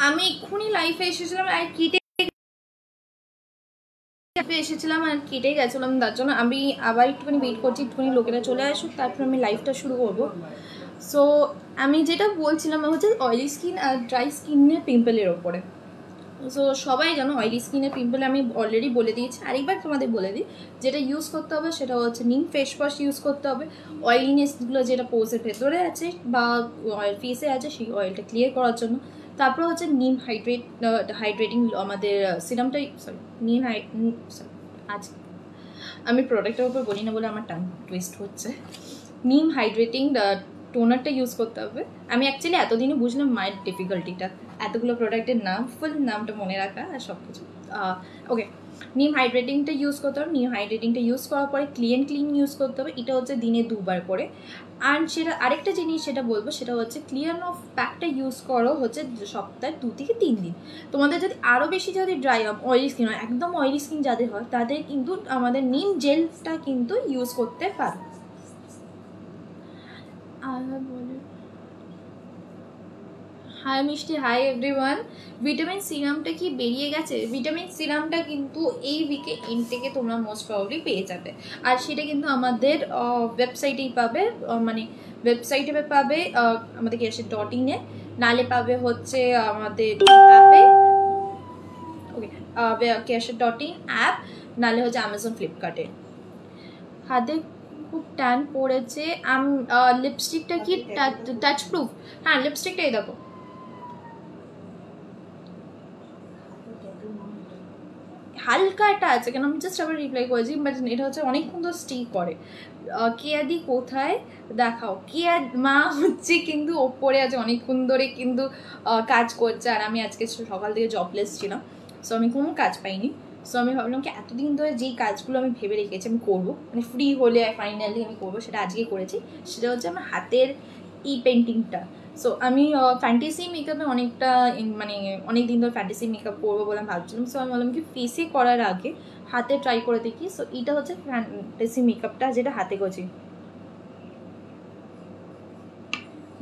আমি এক্ষুনি লাইফে এসেছিলাম আর কেটে এসেছিলাম আর কেটে গেছিলাম, তার জন্য আমি আবার একটুখানি ওয়েট করছি, একটুখানি লোকেরা চলে আসুক, তারপর আমি লাইফটা শুরু করবো। সো আমি যেটা বলছিলাম হচ্ছে অয়েলি স্কিন আর ড্রাই স্কিনের পিম্পলের ওপরে। সো সবাই জানো অয়েলি স্কিনের পিম্পলে আমি অলরেডি বলে দিয়েছি, আরেকবার তোমাদের বলে দিই যেটা ইউজ করতে হবে সেটা হচ্ছে নিম ফেস ওয়াশ ইউজ করতে হবে। অয়েলিনেসগুলো যেটা পোজের ভেতরে আছে বা ফেসে আছে সেই অয়েলটা ক্লিয়ার করার জন্য। তারপর হচ্ছে নিম হাইড্রেটিং আমাদের সিরামটাই, সরি নিম আজ আমি প্রোডাক্টের উপর বলি না বলে আমার টাং টুইস্ট হচ্ছে। নিম হাইড্রেটিং টোনারটা ইউজ করতে হবে। আমি অ্যাকচুয়ালি এতদিনে বুঝলাম মায়ের ডিফিকাল্টিটা, এতগুলো প্রোডাক্টের নাম ফুল নামটা মনে রাখা আর সব কিছু। ওকে, নিম হাইড্রেটিংটা ইউজ করতে হবে। নিম হাইড্রেটিংটা ইউজ করার পরে ক্লিন ইউজ করতে হবে। এটা হচ্ছে দিনে 2 বার করে। আর সেটা আরেকটা জিনিস সেটা বলবো সেটা হচ্ছে ক্লিয়ার অফ প্যাকটা ইউজ করো হচ্ছে সপ্তাহে 2 থেকে 3 দিন। তোমাদের যদি আরও বেশি যদি ড্রাই অয়েলি স্কিন হয়, একদম অয়েলি স্কিন যাদের হয় তাদের কিন্তু আমাদের নিম জেলটা কিন্তু ইউজ করতে পারো। হাই মিষ্টি, হাই এভরিওয়ান। ভিটামিন সিরামটা কি বেরিয়ে গেছে? ভিটামিন সিরামটা কিন্তু এই উইকে এন্ড থেকে তোমরা মোস্ট প্রবাবলি পেয়ে যাবে। আর সেটা কিন্তু আমাদের ওয়েবসাইটেই পাবে, মানে ওয়েবসাইটে পাবে আমাদের কেয়ারশেড.in-এ, নালে পাবে হচ্ছে আমাদের অ্যাপে, ওকে কেয়ারশেড.in অ্যাপ, নালে হচ্ছে অ্যামাজন ফ্লিপকার্টে। হাতে খুব ট্যান পড়েছে। লিপস্টিকটা কি টাচ প্রুফ? হ্যাঁ, লিপস্টিকটাই দেখো, হালকা একটা আছে, কেন আমি জাস্ট আবার রিপ্লাই করেছি, বাট এটা হচ্ছে অনেকক্ষণ তো স্টে করে। কেয়াদি কোথায় দেখাও? কেয়াদ মা হচ্ছে কিন্তু ওপরে আছে, অনেকক্ষণ ধরে কিন্তু কাজ করছে, আর আমি আজকে সকাল থেকে জবলেস ছিলাম, সো আমি কোনো কাজ পাইনি। সো আমি ভাবলাম কি এতদিন ধরে যেই কাজগুলো আমি ভেবে রেখেছি আমি করবো, মানে ফ্রি হলে ফাইনালি আমি করবো, সেটা আজকে করেছি। সেটা হচ্ছে আমার হাতের এই পেন্টিংটা। সো আমি ফ্যান্টাসি মেকআপে অনেকটা মানে অনেক দিন ধরে ফ্যান্টাসি মেকআপ করবো বলে আমি ভাবছিলাম। সো আমি বললাম কি ফেসে করার আগে হাতে ট্রাই করে দেখি। সো এটা হচ্ছে ফ্যান্টাসি মেকআপটা যেটা হাতে করছি।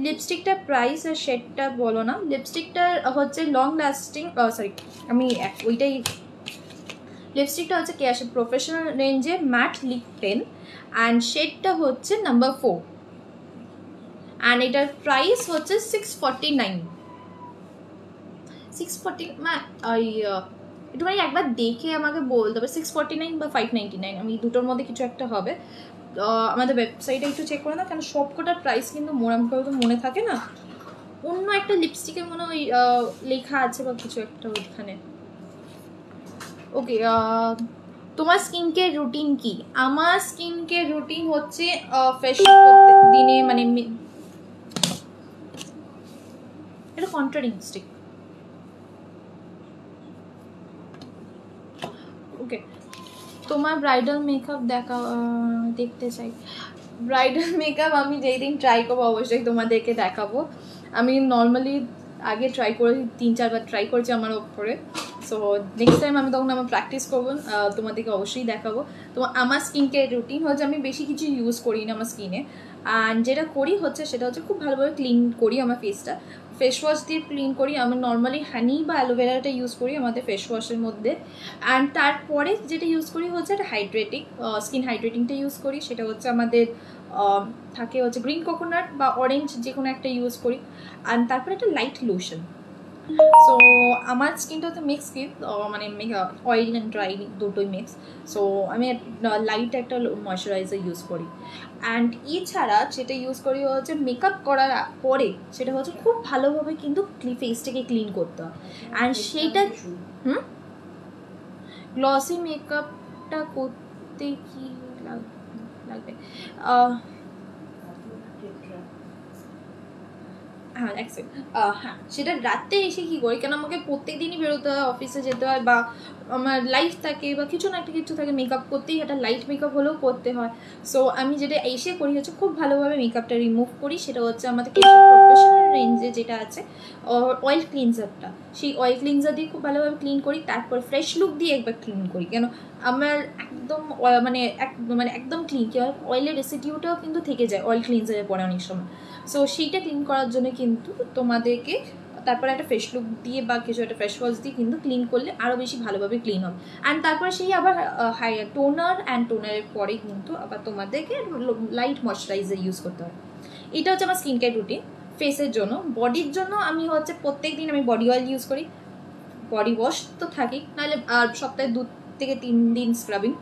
লিপস্টিকটার প্রাইস আর শেডটা বলো না। লিপস্টিকটার হচ্ছে লং লাস্টিং, সরি আমি ওইটাই, লিপস্টিকটা হচ্ছে কেয়ারশেড প্রফেশনাল রেঞ্জে ম্যাট লিপ পেন, অ্যান্ড শেডটা হচ্ছে নাম্বার 4, অ্যান্ড এটার প্রাইস হচ্ছে 649। 640 একটু মানে একবার দেখে আমাকে বলতে হবে 649 বা 599, আমি দুটোর মধ্যে কিছু একটা হবে। আমাদের ওয়েবসাইটে একটু চেক করে না, কারণ সবকটার প্রাইস কিন্তু মোরাম করে তো মনে থাকে না। অন্য একটা লিপস্টিকের মনে ওই লেখা আছে বা কিছু একটা ওইখানে। ওকে, তোমার স্কিন কেয়ার রুটিন কি? আমার স্কিন কেয়ার রুটিন হচ্ছে ফ্রেশ দিনে, মানে এটা কন্ট্রাডিক্টিং। ওকে, তোমার ব্রাইডাল মেকআপ দেখতে চাই। ব্রাইডাল মেকআপ আমি যেই দিন ট্রাই করবো অবশ্যই তোমাদেরকে দেখাবো। আমি নর্মালি আগে ট্রাই করে 3-4 বার ট্রাই করেছি আমার ওপরে। সো নেক্সট টাইম আমি তখন আমার প্র্যাকটিস করবো, তোমাদেরকে অবশ্যই দেখাবো। তো আমার স্কিন কেয়ার রুটিন হচ্ছে আমি বেশি কিছু ইউজ করি না আমার স্কিনে, অ্যান্ড যেটা করি হচ্ছে সেটা হচ্ছে খুব ভালোভাবে ক্লিন করি আমার ফেসটা, ফেস ওয়াশ দিয়ে ক্লিন করি। আমি নর্মালি হানি বা অ্যালোভেরাটা ইউজ করি আমাদের ফেস ওয়াশের মধ্যে, অ্যান্ড তারপরে যেটা ইউজ করি হচ্ছে একটা হাইড্রেটিং স্কিন হাইড্রেটিংটা ইউজ করি, সেটা হচ্ছে আমাদের থাকে হচ্ছে গ্রিন কোকোনাট বা অরেঞ্জ, যে কোনো একটা ইউজ করি, অ্যান্ড তারপরে একটা লাইট লোশন। সো আমার স্কিনটা হচ্ছে মিক্স স্কিন, মানে অয়েলি অ্যান্ড ড্রাই দুটোই মিক্স। সো আমি লাইট একটা ময়শ্চারাইজার ইউজ করি, অ্যান্ড এছাড়া যেটা ইউজ করি হচ্ছে মেকআপ করার পরে সেটা হচ্ছে খুব ভালোভাবে কিন্তু ফেসটাকে ক্লিন করতে হয়, অ্যান্ড সেইটা গ্লসি মেকআপটা করতে কি লাগবে? হ্যাঁ এক সেকেন্ড, হ্যাঁ সেটা রাতে এসে কী করি, কেন আমাকে প্রত্যেক দিনই বেরোতে হয়, অফিসে যেতে হয়, বা আমার লাইফ থাকে বা কিছু না একটা কিছু থাকে, মেকআপ করতেই একটা লাইট মেকআপ হলেও করতে হয়। সো আমি যেটা এসে করি হচ্ছে খুব ভালোভাবে মেকআপটা রিমুভ করি, সেটা হচ্ছে আমাদের প্রফেশনাল রেঞ্জে যেটা আছে অয়েল ক্লিনজারটা, সেই অয়েল ক্লিনজার দিয়ে খুব ভালোভাবে ক্লিন করি, তারপর ফ্রেশ লুক দিয়ে একবার ক্লিন করি। কেন আমার একদম মানে একদম ক্লিন, কি হয় অয়েলের রেসিডিউটাও কিন্তু থেকে যায় অয়েল ক্লিনজারের পরে অনেক সময়। সো সেইটা ক্লিন করার জন্য কিন্তু তোমাদেরকে তারপরে একটা ফ্রেশ লুক দিয়ে বা কিছু একটা ফ্রেশ ওয়াশ দিয়ে কিন্তু ক্লিন করলে আরও বেশি ভালোভাবে ক্লিন হবে। অ্যান্ড তারপরে সেই আবার হাই টোনার অ্যান্ড টোনারের পরে কিন্তু আবার তোমাদেরকে লাইট ময়শ্চারাইজার ইউজ করতে হবে। এটা হচ্ছে আমার স্কিন কেয়ার রুটিন ফেসের জন্য। বডির জন্য আমি হচ্ছে প্রত্যেক দিন আমি বডি অয়েল ইউজ করি, বডি ওয়াশ তো থাকেই, নাহলে সপ্তাহে 2 থেকে 3 দিন scrubbing.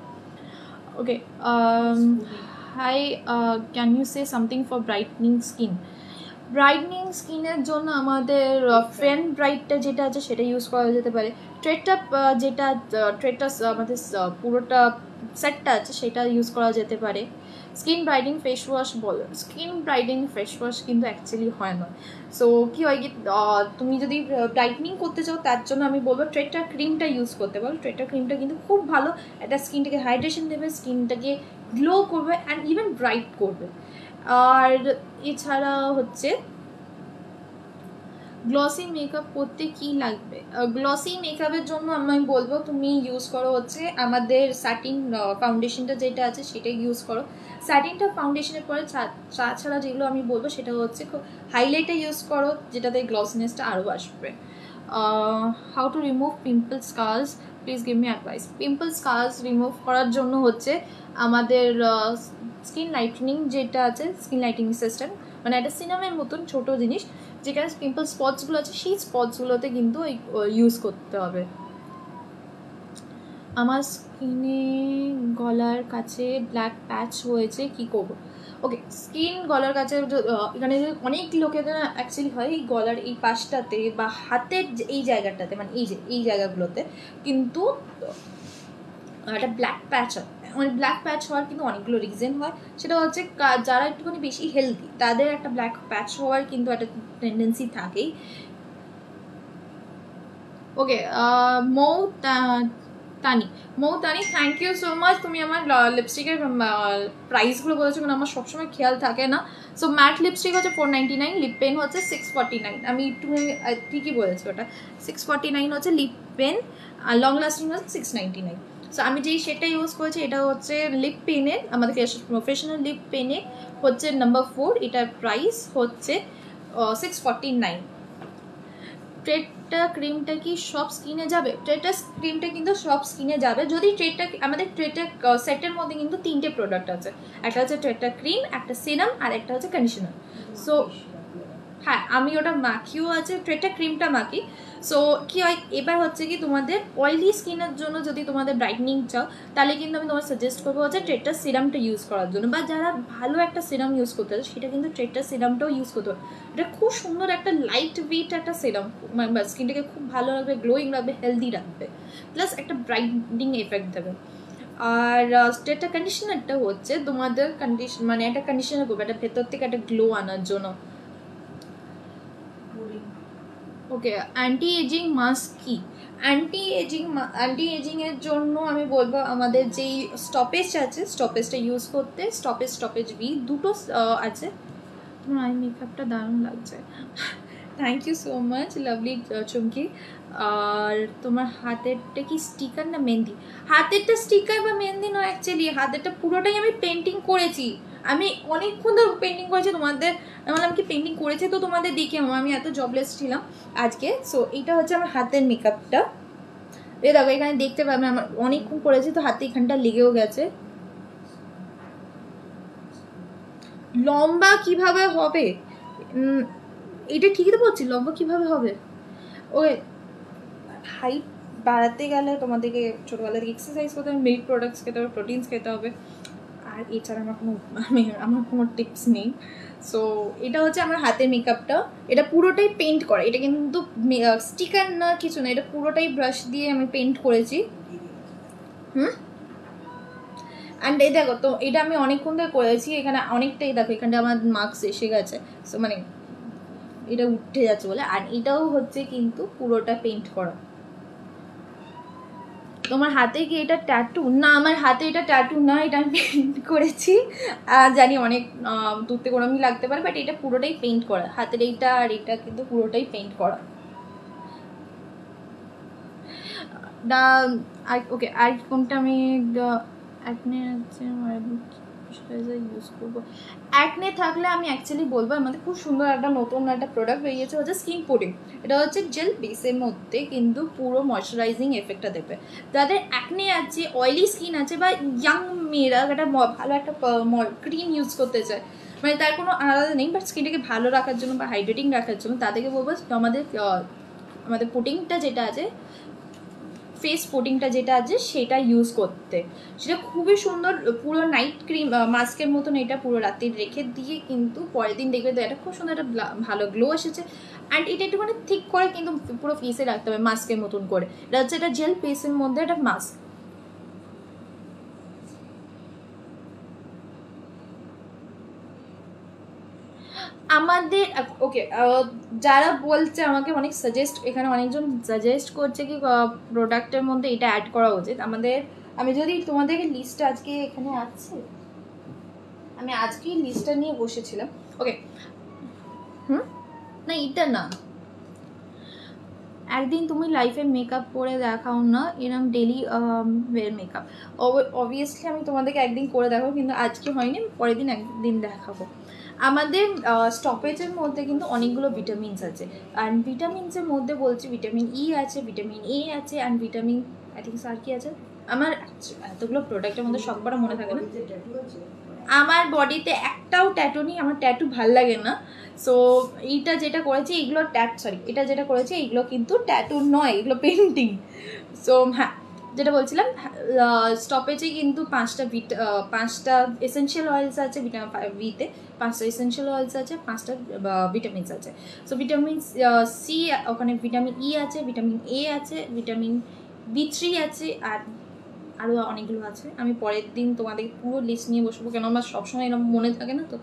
Okay, hi, can you say something for brightening skin? Brightening স্কিনের জন্য আমাদের ফ্রেন্ড ব্রাইটটা যেটা আছে সেটা ইউজ করা যেতে পারে। ট্রেটটা যেটা ট্রেটটা আমাদের পুরোটা সেটটা আছে সেটা ইউজ করা যেতে পারে। স্কিন ব্রাইটনিং ফেস ওয়াশ বলো, স্কিন ব্রাইটনিং ফেস ওয়াশ কিন্তু অ্যাকচুয়ালি হয় না। সো কী হয় কি, তুমি যদি ব্রাইটনিং করতে চাও তার জন্য আমি বলবো ট্রেটটা ক্রিমটা ইউজ করতে পারো। ট্রেটটা ক্রিমটা কিন্তু খুব ভালো, একটা স্কিনটাকে হাইড্রেশন দেবে, স্কিনটাকে গ্লো করবে অ্যান্ড ইভেন ব্রাইট করবে। আর এছাড়া হচ্ছে গ্লসি মেকআপ করতে কি লাগবে? গ্লসি মেকআপের জন্য আমি বলবো তুমি ইউজ করো হচ্ছে আমাদের স্যাটিন ফাউন্ডেশনটা যেটা আছে সেটাই ইউজ করো। স্যাটিনটা ফাউন্ডেশনের পরে তাছাড়া যেগুলো আমি বলবো সেটা হচ্ছে হাইলাইটার ইউজ করো, যেটাতে গ্লসিনেসটা আরও আসবে। How to remove pimple স্কার্স, please give me advice. Pimple স্কার্স remove করার জন্য হচ্ছে আমাদের স্কিন লাইটেনিং যেটা আছে, স্কিন লাইটেনিং সিস্টেম, মানে একটা সিনামের মতন ছোটো জিনিস, যেখানে পিম্পল স্পটসগুলো আছে সেই স্পটসগুলোতে কিন্তু ইউজ করতে হবে। আমার স্কিনে গলার কাছে ব্ল্যাক প্যাচ হয়েছে, কি করব? ওকে, স্কিন গলার কাছে এখানে অনেক লোকেদের অ্যাকচুয়ালি হয় এই গলার এই পাশটাতে বা হাতের এই জায়গাটাতে, মানে এই জায়গাগুলোতে কিন্তু একটা ব্ল্যাক প্যাচ হয়। মানে ব্ল্যাক প্যাচ হওয়ার কিন্তু অনেকগুলো রিজন হয়, সেটা হচ্ছে যারা একটুখানি বেশি হেলদি তাদের একটা ব্ল্যাক প্যাচ হওয়ার কিন্তু একটা টেন্ডেন্সি থাকেই। ওকে, মৌতানি থ্যাংক ইউ সো মাচ। তুমি আমার লিপস্টিকের প্রাইসগুলো বলেছো, মানে আমার সবসময় খেয়াল থাকে না। সো ম্যাট লিপস্টিক হচ্ছে 499, লিপ পেন হচ্ছে 649। আমি একটু ঠিকই বলেছি, ওটা 649 হচ্ছে লিপ পেন, আর লং লাস্টিং হচ্ছে 699। সো আমি যেই শেডটা ইউজ করেছি এটা হচ্ছে লিপ পেনের, আমাদের প্রফেশনাল লিপ পেনে হচ্ছে নাম্বার 4, এটার প্রাইস হচ্ছে 649। ট্রেটটা ক্রিমটা কি সব স্কিনে যাবে? ট্রেটটা ক্রিমটা কিন্তু সব স্কিনে যাবে যদি ট্রেটটা, আমাদের ট্রেটটা সেটের মধ্যে কিন্তু 3টে প্রোডাক্ট আছে, একটা হচ্ছে ট্রেটটা ক্রিম, একটা সিরাম, আর একটা হচ্ছে কন্ডিশনার। সো হ্যাঁ, আমি ওটা মাখিও আছে, ট্রেটটা ক্রিমটা মাখি। সো কী হয়, এবার হচ্ছে কি তোমাদের অয়েলি স্কিনের জন্য যদি তোমাদের ব্রাইটনিং চাও তাহলে কিন্তু আমি তোমার সাজেস্ট করবো হচ্ছে ট্রেটটা সিরামটা ইউজ করার জন্য, বা যারা ভালো একটা সিরাম ইউজ করতে চাও সেটা কিন্তু ট্রেটটা সিরামটাও ইউজ করতে হবে। এটা খুব সুন্দর একটা লাইট ওয়েট একটা সিরাম, মানে স্কিনটাকে খুব ভালো রাখবে, গ্লোয়িং রাখবে, হেলদি রাখবে, প্লাস একটা ব্রাইটনিং এফেক্ট দেবে। আর ট্রেটটা কন্ডিশনারটা হচ্ছে তোমাদের মানে একটা কন্ডিশনার করবে একটা ভেতর থেকে একটা গ্লো আনার জন্য। ওকে, অ্যান্টি এজিং মাস্ক কি? অ্যান্টি এজিং এর জন্য আমি বলবো আমাদের যেই স্টপেজ আছে স্টপেজটা ইউজ করতে। স্টপেজ বি দুটো আছে। তোমার আই মেকআপটা দারুণ লাগছে, thank you so much lovely Chumki. আর তোমার হাতেরটা কি স্টিকার না মেহেন্দি? হাতেরটা স্টিকার বা মেহেন্দি নয়, অ্যাকচুয়ালি হাতেরটা পুরোটাই আমি পেন্টিং করেছি। আমি অনেকক্ষণ ধরে পেন্টিং করেছি, তোমাদের বললাম কি পেন্টিং করেছি তো তোমাদের দেখে আমি এত জবলেস ছিলাম আজকে। সো এইটা হচ্ছে আমার হাতের মেকআপটা, এ দেখো এখানে দেখতে পাবে আমার অনেকক্ষণ করেছি তো হাতে এখানটা লেগেও গেছে। লম্বা কিভাবে হবে? এটা ঠিকই তো বলছি, লম্বা কিভাবে হবে? ওই হাইট বাড়াতে গেলে তোমাদেরকে ছোটোবেলা থেকে এক্সারসাইজ করতে হবে, মিল্ক প্রোডাক্টস খেতে হবে, প্রোটিনস খেতে হবে, আর এছাড়া আমার কোনো টিপস নেই। সো এটা হচ্ছে আমার হাতের মেকআপটা, এটা পুরোটাই পেন্ট করা, এটা কিন্তু স্টিকার না কিছু না, এটা পুরোটাই ব্রাশ দিয়ে আমি পেন্ট করেছি। অ্যান্ড এই দেখো তো এটা আমি অনেকক্ষণ ধরে করেছি, এখানে অনেকটাই দেখো এখানটা আমার মার্কস এসে গেছে। সো মানে এটা উঠে যাচ্ছে বলে। আর এটাও হচ্ছে কিন্তু পুরোটা পেইন্ট করা। তোমার হাতে কি এটা ট্যাটু? না, আমার হাতে এটা ট্যাটু না, এটা আমি পেইন্ট করেছি। জানি অনেক দূর থেকে ওরমই লাগতে পারে, বাট এটা পুরোটাই পেইন্ট করা। হাতের এইটা আর এটা কিন্তু পুরোটাই পেইন্ট করা। ওকে, আর কোনটা আমি অ্যাকনে আছে ইউজ করবো? অ্যাকনে থাকলে আমি অ্যাকচুয়ালি বলবো আমাদের খুব সুন্দর একটা নতুন একটা প্রোডাক্ট বেরিয়েছে, হচ্ছে স্কিন পুডিং। এটা হচ্ছে জেল বেসের মধ্যে কিন্তু পুরো ময়শ্চারাইজিং এফেক্টটা দেবে। যাদের অ্যাকনে আছে, অয়েলি স্কিন আছে, বা ইয়াং মেয়েরা একটা ভালো একটা ক্রিম ইউজ করতে চায়, মানে তার কোনো আলাদা নেই, বাট স্কিনটাকে ভালো রাখার জন্য বা হাইড্রেটিং রাখার জন্য, তাদেরকে বলবো আমাদের পুডিংটা যেটা আছে, ফেস পুডিংটা যেটা আছে সেটা ইউজ করতে। সেটা খুবই সুন্দর, পুরো নাইট ক্রিম মাস্কের মতন। এটা পুরো রাতে রেখে দিয়ে কিন্তু পরের দিন দেখবে তো এটা খুব সুন্দর একটা ভালো গ্লো এসেছে। অ্যান্ড এটা একটু মানে ঠিক করে কিন্তু পুরো ফেসে রাখতে হবে মাস্কের মতন করে। এটা হচ্ছে এটা জেল ফেসের মধ্যে একটা মাস্ক। আমাদের ওকে, যারা বলছে আমাকে অনেক সাজেস্ট, এখানে অনেকজন সাজেস্ট করছে কি প্রোডাক্টের মধ্যে এটা অ্যাড করা উচিত আমাদের। আমি যদি তোমাদেরকে লিস্টটা আজকে এখানে আছে, আমি আজকেই লিস্টটা নিয়ে বসেছিলাম। ওকে, না এটা না, একদিন তুমি লাইফে মেকআপ করে দেখাও না, এরম ডেলি ওয়্যার মেকআপ। অবভিয়াসলি আমি তোমাদেরকে একদিন করে দেখাবো, কিন্তু আজকে হয়নি, পরের দিন একদিন দেখাবো। আমাদের স্টপেজের মধ্যে কিন্তু অনেকগুলো ভিটামিনস আছে। অ্যান্ড ভিটামিনসের মধ্যে বলছি ভিটামিন ই আছে, ভিটামিন এ আছে, অ্যান্ড ভিটামিন আই থিঙ্ক আর কি আছে, আমার এতগুলো প্রোডাক্টের মধ্যে সবকটা মনে থাকে না। আমার বডিতে একটাও ট্যাটু নেই, আমার ট্যাটু ভাল লাগে না। সো এইটা যেটা করেছি এগুলো এটা যেটা করেছি এইগুলো কিন্তু ট্যাটু নয়, এগুলো পেন্টিং। সো হ্যাঁ, যেটা বলছিলাম, স্টপেজে কিন্তু পাঁচটা এসেনশিয়াল অয়েলস আছে ভিটামিন বিতে, 5টা এসেনশিয়াল অয়েলস আছে, 5টা ভিটামিনস আছে। সো ভিটামিন সি, ওখানে ভিটামিন ই আছে, ভিটামিন এ আছে, ভিটামিন B3 আছে, আর আরও অনেকগুলো আছে। আমি পরের দিন তোমাদের পুরো লিস্ট নিয়ে বসবো, কেন আমার সবসময় এরকম মনে থাকে না। তো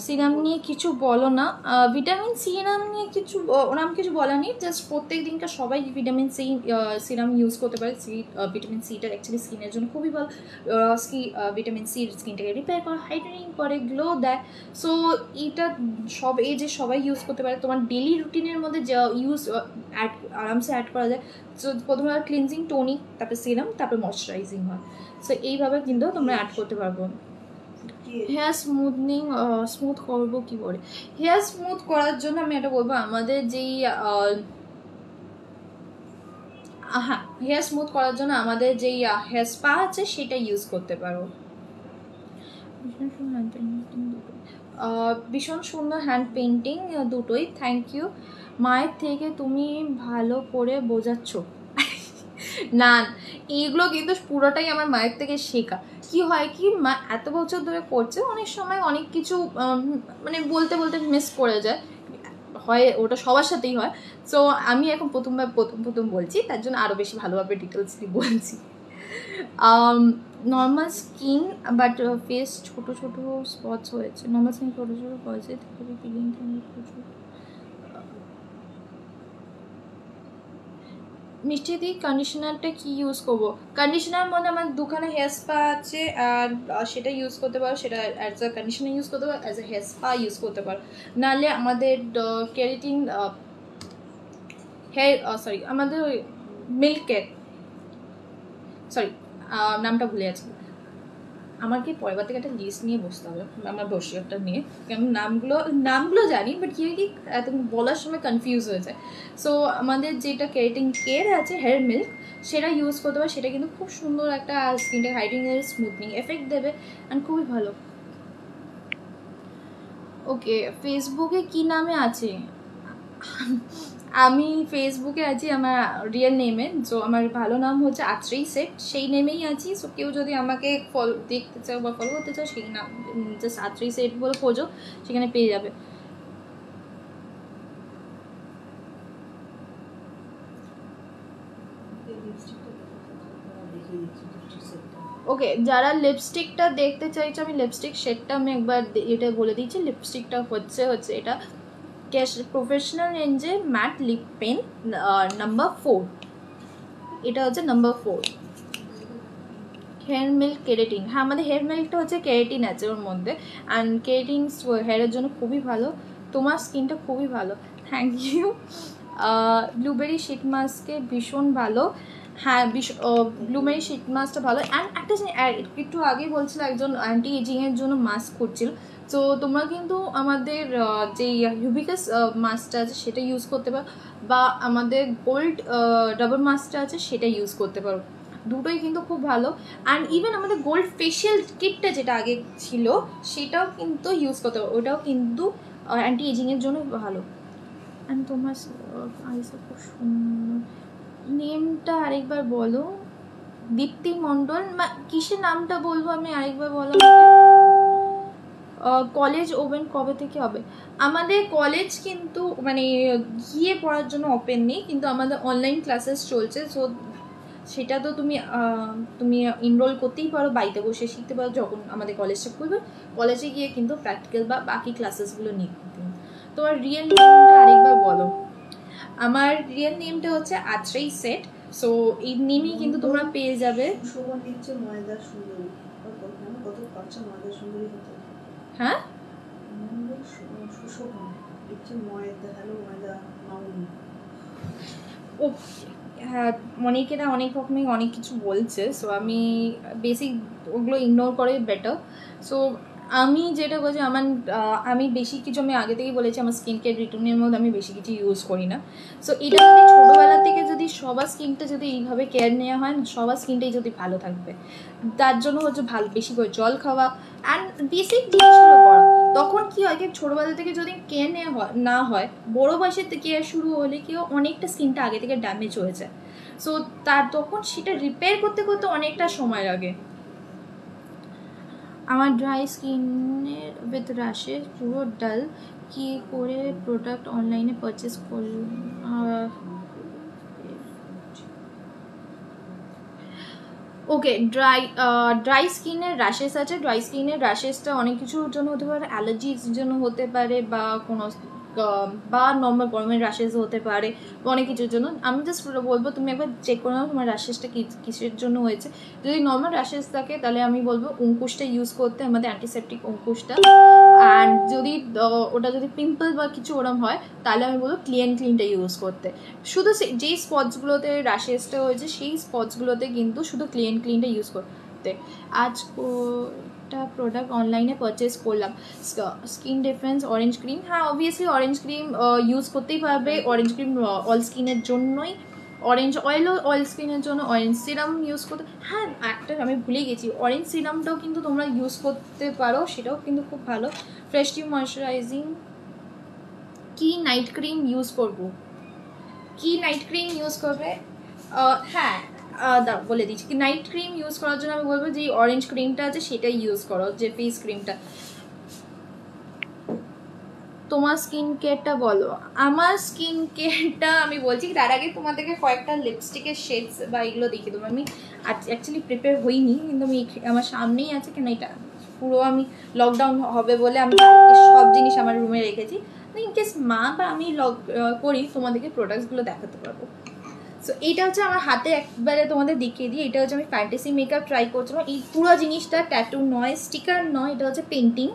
সিরাম নিয়ে কিছু বলো না। ভিটামিন সি নাম নিয়ে কিছু ওরকম কিছু বলা নেই, জাস্ট প্রত্যেক দিনকার সবাই ভিটামিন সি সিরাম ইউজ করতে পারে। ভিটামিন সিটা অ্যাকচুয়ালি স্কিনের জন্য খুবই ভালো। ভিটামিন সি স্কিনটাকে রিপেয়ার করে, হাইড্রেটিং করে, গ্লো দেয়। সো এটা সবাই ইউজ করতে পারে। তোমার ডেলি রুটিনের মধ্যে যা আরামসে অ্যাড করা যায়। সো প্রথমে ক্লিনজিং, টোনিক, তারপরে সিরাম, তারপরে ময়শ্চারাইজিং হয়। সো এইভাবে কিন্তু তোমরা অ্যাড করতে পারবো। হেয়ার স্মুথ করবো কি করে? হেয়ার স্মুথ করার জন্য আমি এটা বলবো, আমাদের যেই হ্যাঁ, হেয়ার স্মুথ করার জন্য আমাদের যেই হেয়ার স্পা আছে সেটা ইউজ করতে পারো। ভীষণ সুন্দর হ্যান্ড পেন্টিং দুটোই, থ্যাংক ইউ। মায়ের থেকে তুমি ভালো করে বোঝাচ্ছ। না, এইগুলো কিন্তু পুরোটাই আমার মায়ের থেকে শেখা। কি হয় কি, মা এত বছর ধরে করছে, অনেক সময় অনেক কিছু মানে বলতে বলতে মিস করে যায়, হয় ওটা সবার সাথেই হয়। সো আমি এখন প্রথম বলছি, তার জন্য আরও বেশি ভালোভাবে ডিটেলসলি বলছি। নর্মাল স্কিন বাট ফেস ছোটো ছোটো স্পটস হয়েছে, নর্মাল স্কিন ছোটো ছোটো হয়েছে, প্রচুর। মিষ্টিদি কন্ডিশনারটা কি ইউজ করবো? কন্ডিশনার মধ্যে আমার দুখানে হেয়ার স্পা আছে, আর সেটা ইউজ করতে পারো, সেটা অ্যাজ আ কন্ডিশনার ইউজ করতে পারো, as a hair spa use করতে পারো। নাহলে আমাদের কেরাটিন আমাদের মিল্কের নামটা ভুলে যাচ্ছি। আমাকে পরের বার থেকে একটা লিস্ট নিয়ে বসতে হবে, আমার ব্রোশিওরটা নিয়ে, কারণ নামগুলো জানি, বাট কি হয় কি এত বলার সময় কনফিউজ হয়ে যায়। সো আমাদের যেটা কেরাটিন কেয়ার আছে, হেয়ার মিল্ক, সেটা ইউজ করতে পারে। সেটা কিন্তু খুব সুন্দর একটা স্কিনটা হাইড্রেটিং, স্মুথনিং এফেক্ট দেবে, অ্যান্ড খুবই ভালো। ওকে, ফেসবুকে কি নামে আছে? আমি ফেসবুকে আছি আমার রিয়েল নেমে। সো আমার ভালো নাম হচ্ছে আত্রেই সেট, সেই নেমেই আছি। সো কেউ যদি আমাকে দেখতে চাও বা ফলো করতে চাও, সেই নাম জাস্ট আত্রেই সেট বলে খোঁজো, সেখানে পেয়ে যাবে। ওকে, যারা লিপস্টিকটা দেখতে চাইছো, আমি লিপস্টিক শেডটা আমি একবার এটা বলে দিচ্ছি। লিপস্টিকটা হচ্ছে এটা ক্যাশ প্রফেশনাল রেঞ্জে ম্যাট লিপ পেন নাম্বার 4, এটা হচ্ছে নাম্বার 4। হেয়ার মিল্ক কেরাটিন, হ্যাঁ আমাদের হেয়ার মিল্কটা হচ্ছে কেরাটিন আছে ওর মধ্যে, অ্যান্ড কেরাটিন হেয়ারের জন্য খুবই ভালো, তোমার স্কিনটা খুবই ভালো। Thank you. ব্লুবেরি শিট মাস্কে ভীষণ ভালো, হ্যাঁ ব্লুবেরি শিট মাস্কটা ভালো। অ্যান্ড একটা একটু আগেই বলছিল একজন অ্যান্টি এজিংয়ের জন্য মাস্ক করছিল, তো তোমরা কিন্তু আমাদের যে হিউবিকাস মাস্কটা আছে সেটা ইউজ করতে পারো, বা আমাদের গোল্ড ডাবল মাস্কটা আছে সেটা ইউজ করতে পারো, দুটোই কিন্তু খুব ভালো। অ্যান্ড ইভেন আমাদের গোল্ড ফেশিয়াল কিটটা যেটা আগে ছিল সেটাও কিন্তু ইউজ করতে পারো, ওটাও কিন্তু অ্যান্টি এজিংয়ের জন্য ভালো। অ্যান্ড তোমার আইসে খুব সুন্দর, নেমটা আরেকবার বলো। দীপ্তি মণ্ডল, কিসের নামটা বলবো আমি আরেকবার বলো। কলেজ ওপেন কবে থেকে হবে? আমাদের কলেজ কিন্তু মানে গিয়ে পড়ার জন্য ওপেন নেই, কিন্তু আমাদের অনলাইন ক্লাসেস চলছে, সো সেটা তো তুমি এনরোল করতেই পারো, বাড়িতে বসে শিখতে পারো। যখন আমাদের কলেজটা খুলবে কলেজে গিয়ে কিন্তু প্র্যাকটিক্যাল বা বাকি ক্লাসেসগুলো নিয়ে। তোমার রিয়েল নেমটা আরেকবার বলো। আমার রিয়েল নেমটা হচ্ছে আত্রেই সেট, সো এই নেমই কিন্তু তোমরা পেয়ে যাবে। হ্যাঁ ও হ্যাঁ, অনেকেরা অনেক রকমই অনেক কিছু বলছে, সো আমি বেসিক ওগুলো ইগনোর করে বেটার। সো আমি যেটা বলছি আমি বেশি কিছু, আমি আগে থেকেই বলেছি আমার স্কিন কেয়ার রুটিনের মধ্যে আমি বেশি কিছু ইউজ করি না। সো এটা যদি ছোটোবেলা থেকে যদি সবার স্কিনটা যদি এইভাবে কেয়ার নেওয়া হয়, সবার স্কিনটাই যদি ভালো থাকবে, তার জন্য হচ্ছে ভালো বেশি করে জল খাওয়া অ্যান্ড বেসিক জিনিসগুলো করা। তখন কি হয় কি ছোটোবেলা থেকে যদি কেয়ার নেওয়া না হয়, বড়ো বয়সের কেয়ার শুরু হলে কি অনেকটা স্কিনটা আগে থেকে ড্যামেজ হয়ে যায়, সো তখন সেটা রিপেয়ার করতে করতে অনেকটা সময় লাগে। আমার ড্রাই স্কিনের উইথ র্যাশেস পুরো ডাল, কি করে প্রোডাক্ট অনলাইনে পারচেস করলাম? ওকে, ড্রাই স্কিনের র্যাশেস আছে। ড্রাই স্কিনের র্যাশেসটা অনেক কিছুর জন্য হতে পারে, অ্যালার্জির জন্য হতে পারে, বা কোনো বা নর্মাল গরমের র্যাশেস হতে পারে, অনেক কিছুর জন্য। আমি জাস্ট বলবো তুমি একবার চেক করে নাও তোমার র্যাশেসটা কিসের জন্য হয়েছে। যদি নর্মাল র্যাশেস থাকে তাহলে আমি বলবো অঙ্কুশটা ইউজ করতে, আমাদের অ্যান্টিসেপটিক অঙ্কুশটা। অ্যান্ড যদি ওটা যদি পিম্পল বা কিছু ওরম হয় তাহলে আমি বলবো ক্লিনটা ইউজ করতে। শুধু যেই স্পটসগুলোতে র্যাশেসটা হয়েছে সেই স্পটসগুলোতে কিন্তু শুধু ক্লিনটা ইউজ করতে। আজ একটা প্রোডাক্ট অনলাইনে পারচেস করলাম, স্কিন ডিফেন্স অরেঞ্জ ক্রিম। হ্যাঁ অবভিয়াসলি অরেঞ্জ ক্রিম ইউজ করতেই পারবে, অরেঞ্জ ক্রিম অল স্কিনের জন্যই, অরেঞ্জ অয়েলও অয়েল স্কিনের জন্য, অরেঞ্জ সিরাম ইউজ করতে। হ্যাঁ একটা আমি ভুলে গেছি, অরেঞ্জ সিরামটাও কিন্তু তোমরা ইউজ করতে পারো, সেটাও কিন্তু খুব ভালো। ফ্রেশ টিউ ময়শ্চারাইজিং। কি নাইট ক্রিম ইউজ করব? কি নাইট ক্রিম ইউজ করবে? হ্যাঁ বলে দিচ্ছি, কি নাইট ক্রিম ইউজ করার জন্য আমি বলবো যে অরেঞ্জ ক্রিমটা আছে সেটাই ইউজ করো, যে ফেস ক্রিমটা। তোমার স্কিন কেয়ারটা বলো। আমার স্কিন কেয়ারটা আমি বলছি, তার আগে তোমাদেরকে কয়েকটা লিপস্টিকের শেডস বা এগুলো দেখিয়ে দেবো। আমি অ্যাকচুয়ালি প্রিপেয়ার হইনি, কিন্তু আমি আমার সামনেই আছে, কেন এটা পুরো আমি লকডাউন হবে বলে আমি সব জিনিস আমার রুমে রেখেছি, ইনকেস মা বা আমি করি তোমাদেরকে প্রোডাক্টসগুলো দেখাতে পারবো। সো এইটা হচ্ছে আমার হাতে একবারে তোমাদের দেখিয়ে দিই। এটা হচ্ছে আমি ফ্যান্টাসি মেকআপ ট্রাই করছিলাম। এই পুরো জিনিসটা ট্যাটু নয়, স্টিকার নয়, এটা হচ্ছে পেন্টিং।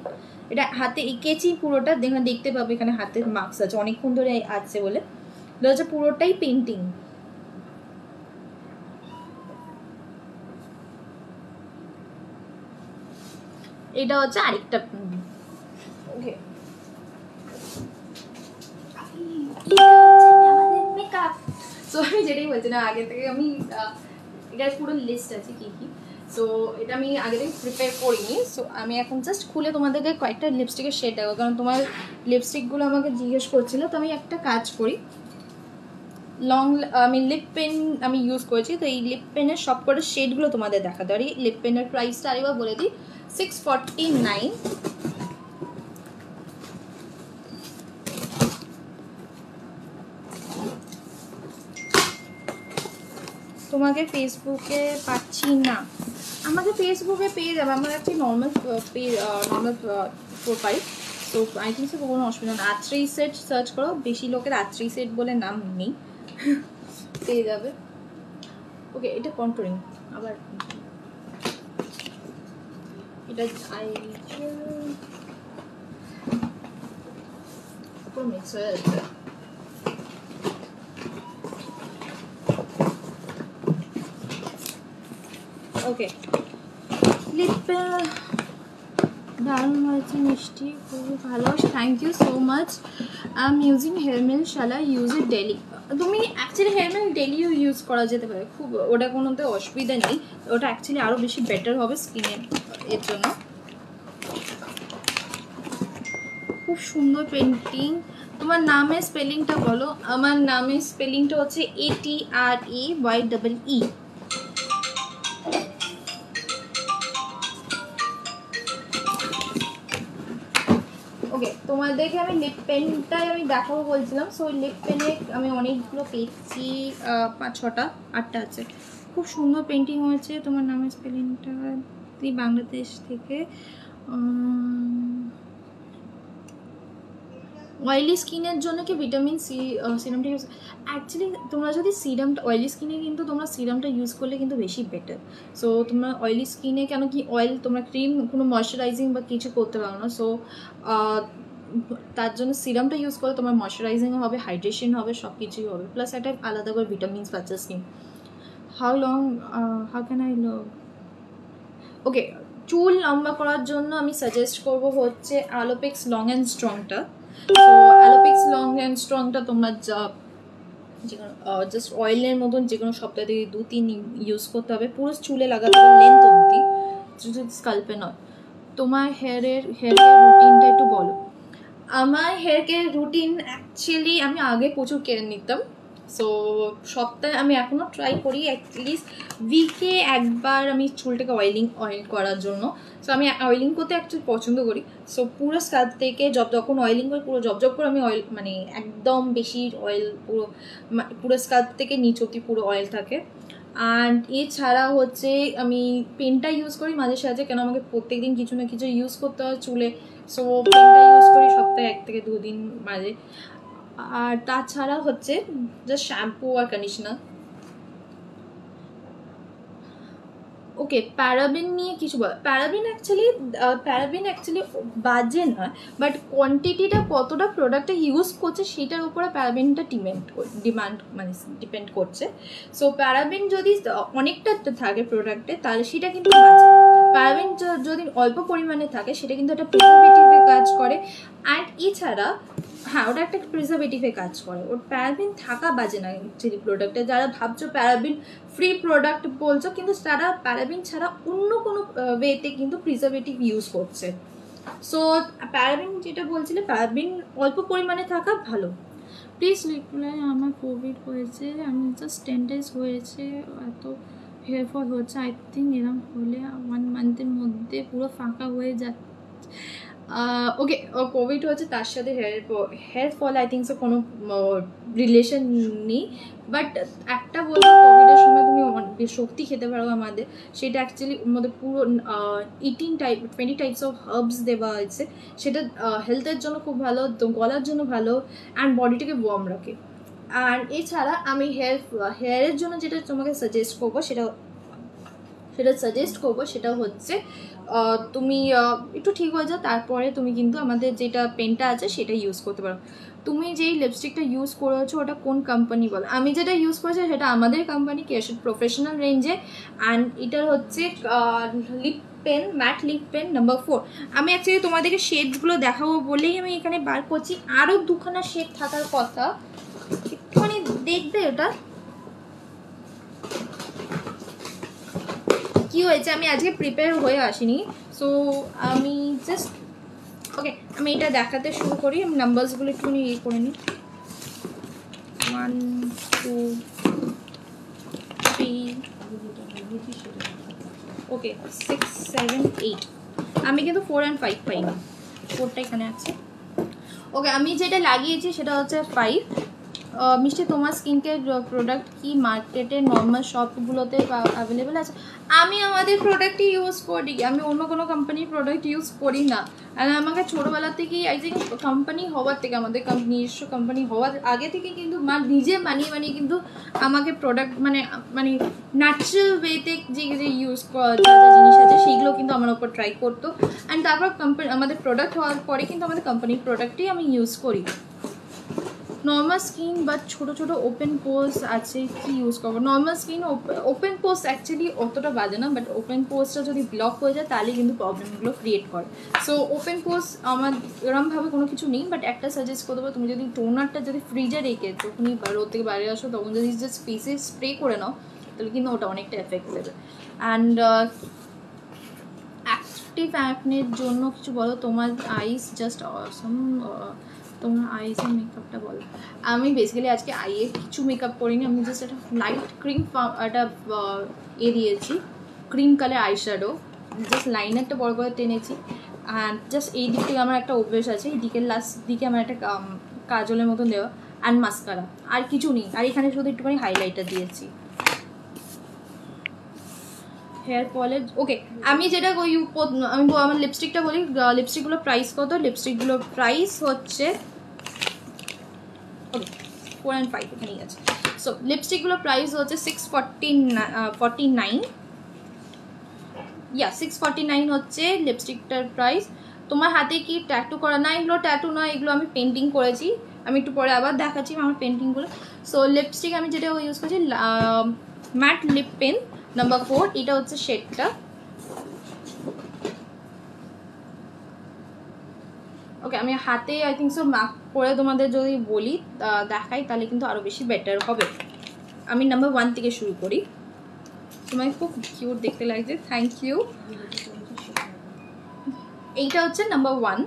এটা হাতে এঁকেছি পুরোটা, দেখতে পাবো এখানে হাতের মার্কস আছে, অনেকক্ষণ ধরে আছে বলে। এটা হচ্ছে পুরোটাই পেন্টিং। এটা হচ্ছে আরেকটা। ওকে, মেকআপ। সো আমি যেটাই বলছি না, আগে থেকে আমি এটার পুরো লিস্ট আছে কি কি, সো এটা আমি আগে থেকে প্রিপেয়ার করিনি। সো আমি এখন জাস্ট খুলে তোমাদেরকে কয়েকটা লিপস্টিকের শেড দেবো, কারণ তোমার লিপস্টিকগুলো আমাকে জিজ্ঞেস করছিল। তো আমি একটা কাজ করি, আমি লিপ পেন আমি ইউজ করেছি, তো এই লিপ পেনের সব করে শেডগুলো তোমাদের দেখাতে পারি। লিপ পেনের প্রাইসটা আরেকবার বলে দিই, 649। তোমাকে ফেসবুকে পাচ্ছি না। আমাকে ফেসবুকে পেয়ে যাবে, আমার একটি নর্মাল প্রোফাইল, তো আই থিঙ্ক সো কোনো অসুবিধা না। আত্রি সেট সার্চ করো, বেশি লোকের আত্রি সেট বলে নাম নেই, পেয়ে যাবে। ওকে, এটা কন্ট্রোলিং, আবার এটা পুরো মিক্স হয়ে যাচ্ছে। ওকে, লিপ দারুণ হয়েছে, মিষ্টি, খুবই ভালো, thank you so much. I am using hair milk, শালা ইউজ ইট ডেলি। তুমি অ্যাকচুয়ালি হেয়ার মিল ডেলিও ইউজ করা যেতে পারে, খুব ওটা কোনোতে অসুবিধা নেই, ওটা অ্যাকচুয়ালি আরও বেশি বেটার হবে স্কিনের এর জন্য। খুব সুন্দর পেন্টিং। তোমার নামের স্পেলিংটা বলো। আমার নামের স্পেলিংটা হচ্ছে ATRAYEE। ওকে, তোমাদেরকে আমি লিপ পেনটাই আমি দেখাবো বলছিলাম। সো লিপ পেনে আমি অনেকগুলো পেয়েছি, 5-6টা 8টা আছে। খুব সুন্দর পেন্টিং হয়েছে। তোমার নামের স্পেলিংটা বাংলাদেশ থেকে। অয়েলি স্কিনের জন্য কি ভিটামিন সি সিরামটা ইউজ, অ্যাকচুয়ালি তোমরা যদি সিরামটা অয়েলি স্কিনে, কিন্তু তোমরা সিরামটা ইউজ করলে কিন্তু বেশি বেটার। সো তোমরা অয়েলি স্কিনে কেন কি অয়েল, তোমরা ক্রিম কোনো ময়শ্চারাইজিং বা কিছু করতে পারো না, সো তার জন্য সিরামটা ইউজ করলে তোমার ময়শ্চারাইজিং হবে, হাইড্রেশন হবে, সব কিছুই হবে, প্লাস একটা আলাদা করে ভিটামিনস পাচ্ছে স্কিন। হাউ ক্যান আই ওকে, চুল লম্বা করার জন্য আমি সাজেস্ট করবো হচ্ছে অ্যালোপেক্স লং অ্যান্ড স্ট্রংটা। তো অ্যালোপেক্স লং অ্যান্ড স্ট্রংটা তোমরা জাস্ট অয়েলের মতন যে কোনো সপ্তাহে 2-3 ইউজ করতে হবে, পুরো চুলে লাগাতে হবে, লেন্থ অবধি, যদি স্কাল্পে নয়। তোমার হেয়ার কেয়ার রুটিনটা একটু বলো। আমার হেয়ার কেয়ার রুটিন অ্যাকচুয়ালি আমি আগে প্রচুর কেয়ার নিতাম, সো সপ্তাহে আমি এখনও ট্রাই করি অ্যাটলিস্ট উইকে একবার আমি চুলটাকে অয়েল করার জন্য। সো আমি অয়েলিং করতে অ্যাকচুয়ালি পছন্দ করি। সো পুরো স্কাল্প থেকে যখন অয়েলিং করি পুরো জব করে আমি অয়েল, মানে একদম বেশি অয়েল, পুরো স্কাল্প থেকে নিচ অব্দি পুরো অয়েল থাকে। অ্যান্ড এছাড়া হচ্ছে আমি পেনটা ইউজ করি মাঝে সাঝে, কেন আমাকে প্রত্যেকদিন কিছু না কিছু ইউজ করতে হয় চুলে, সো পেনটা ইউজ করি সপ্তাহে 1 থেকে 2 দিন মাঝে। আর তাছাড়া হচ্ছে জাস্ট শ্যাম্পু আর কন্ডিশনার। ওকে, প্যারাবিন নিয়ে কিছু বল। প্যারাবিন অ্যাকচুয়ালি বাজে নয়, বাট কোয়ান্টিটিটা কতটা প্রোডাক্টে ইউজ করছে সেটার উপরে প্যারাবিনটা ডিপেন্ড করছে। সো প্যারাবিন যদি অনেকটা থাকে প্রোডাক্টে তাহলে সেটা কিন্তু বাজে। প্যারাবিন যদি অল্প পরিমাণে থাকে সেটা কিন্তু একটা প্রিজারভেটিভে কাজ করে। অ্যান্ড এছাড়া হ্যাঁ, ওটা একটা প্রিজারভেটিভে কাজ করে, ওর প্যারাবিন থাকা বাজে না অ্যাকচুয়ালি প্রোডাক্টে। যারা ভাবছো প্যারাবিন ফ্রি প্রোডাক্ট বলছো, কিন্তু তারা প্যারাবিন ছাড়া অন্য কোনো ওয়েতে কিন্তু প্রিজারভেটিভ ইউজ করছে। সো প্যারাবিন যেটা বলছিলে, প্যারাবিন অল্প পরিমাণে থাকা ভালো। প্লিজ রিপ্লাই, আমার কোভিড হয়েছে, আমি জাস্ট 10 days হয়েছে, এত হেয়ার ফল হচ্ছে, আই থিঙ্ক এরকম হলে 1 month-এর মধ্যে পুরো ফাঁকা হয়ে যাচ্ছে। ওকে, কোভিড হচ্ছে তার সাথে hair fall I think so কোনো রিলেশন নেই, বাট একটা বলবো কোভিডের সময় তুমি শক্তি খেতে পারো আমাদের, সেটা অ্যাকচুয়ালি মধ্যে পুরো 20 টাইপস অফ হার্বস দেওয়া হয়েছে, সেটা হেলথের জন্য খুব ভালো, গলার জন্য ভালো, অ্যান্ড বডিটাকে ওয়ার্ম রাখে। আর এছাড়া আমি হেয়ারের জন্য যেটা তোমাকে সাজেস্ট করবো সেটা হচ্ছে তুমি একটু ঠিক হয়ে যাও, তারপরে তুমি কিন্তু আমাদের যেটা পেনটা আছে সেটা ইউজ করতে পারো। তুমি যেই লিপস্টিকটা ইউজ করেছো ওটা কোন কোম্পানি বলো? আমি যেটা ইউজ করেছি সেটা আমাদের কোম্পানি কেয়ারশেড প্রফেশনাল রেঞ্জে, অ্যান্ড এটার হচ্ছে lip pen, matte lip pen number 4। আমি অ্যাকচুয়ালি তোমাদেরকে শেডসগুলো দেখাবো বলেই আমি এখানে বার করছি, আরও 2খানা শেড থাকার কথা, একটুখানি দেখবে ওটা কি হয়েছে। আমি আজকে প্রিপেয়ার হয়ে আসিনি, সো আমি জাস্ট ওকে আমি এটা দেখাতে শুরু করি। আমি নাম্বারসগুলো একটুখানি করে নিই, 1 2 3 ওকে 6 7 8। আমি কিন্তু 4 and 5 পাইনি, 4টা এখানে আছে। ওকে, আমি যেটা লাগিয়েছি সেটা হচ্ছে 5। মিষ্টি তোমার স্কিন কেয়ার প্রোডাক্ট কি মার্কেটে নর্মাল শপগুলোতে অ্যাভেলেবেল আছে? আমি আমাদের প্রোডাক্টই ইউজ করি, আমি অন্য কোনো কোম্পানির প্রোডাক্ট ইউজ করি না। আর আমাকে ছোটোবেলা থেকেই আই থিঙ্ক কোম্পানি হওয়ার থেকে, আমাদের নিজস্ব কোম্পানি হওয়ার আগে থেকে কিন্তু মা নিজে বানিয়ে কিন্তু আমাকে প্রোডাক্ট মানে ন্যাচারাল ওয়েতে যে ইউজ করা যা যা জিনিস আছে সেইগুলো কিন্তু আমার ওপর ট্রাই করতো। অ্যান্ড তারপর আমাদের প্রোডাক্ট হওয়ার পরে কিন্তু আমাদের কোম্পানির প্রোডাক্টই আমি ইউজ করি। নর্মাল স্কিন বা ছোটো ছোটো ওপেন পোর্স আছে কি ইউজ করবো? নর্মাল স্কিন ওপেন পোর্স অ্যাকচুয়ালি অতটা বাজে না, বাট ওপেন পোর্সটা যদি ব্লক হয়ে যায় তাহলে কিন্তু প্রবলেমগুলো ক্রিয়েট করে। সো ওপেন পোর্স আমার এরমভাবে কোনো কিছু নেই, বাট একটা সাজেস্ট করে দেবো, তুমি যদি টোনারটা যদি ফ্রিজে রেখে যখনই রোদ থেকে বাইরে আসো তখন যদি জাস্ট ফেসে স্প্রে করে নাও তাহলে কিন্তু ওটা অনেকটা এফেক্ট দেবে। অ্যান্ড অ্যাক্টিভ অ্যাকনের জন্য কিছু বলো। তোমার আইস জাস্ট অসম, তোমার আইসের মেকআপটা বলো। আমি বেসিক্যালি আজকে আইয়ে কিছু মেকআপ করিনি, আমি জাস্ট একটা লাইট ক্রিম একটা দিয়েছি, cream colour eye shadow, just লাইনারটা বড় করে টেনেছি। অ্যান্ড জাস্ট এই দিক থেকে আমার একটা অভ্যেস আছে, এই দিকের লাস্ট দিকে আমার একটা কাজলের মতন দেওয়া, অ্যান্ড মাস্কারা, আর কিছু নেই। আর এখানে শুধু একটুখানি হাইলাইটার দিয়েছি। হেয়ার পলিশ ওকে। আমি যেটা আমি আমার লিপস্টিকটা বলি, লিপস্টিকগুলো প্রাইস কত? লিপস্টিকগুলোর প্রাইস হচ্ছে 4 and 5 এখানেই আছে। সো লিপস্টিকগুলোর প্রাইস হচ্ছে 649 649 হচ্ছে লিপস্টিকটার প্রাইস। তোমার হাতে কি ট্যাটু করা? না, এগুলো ট্যাটু নয়, এগুলো আমি পেন্টিং করেছি। আমি একটু পরে আবার দেখাচ্ছি আমার পেন্টিংগুলো। সো লিপস্টিক আমি যেটা ইউজ করছি ম্যাট লিপ পেন নাম্বার 4, এটা হচ্ছে শেডটা। ওকে, আমি হাতে আই থিঙ্ক সো মার্ক করে তোমাদের যদি বলি দেখাই তাহলে কিন্তু আরও বেশি বেটার হবে। আমি নাম্বার 1 থেকে শুরু করি। তোমায় খুব কিউট দেখতে লাগছে, থ্যাংক ইউ। এইটা হচ্ছে নাম্বার 1,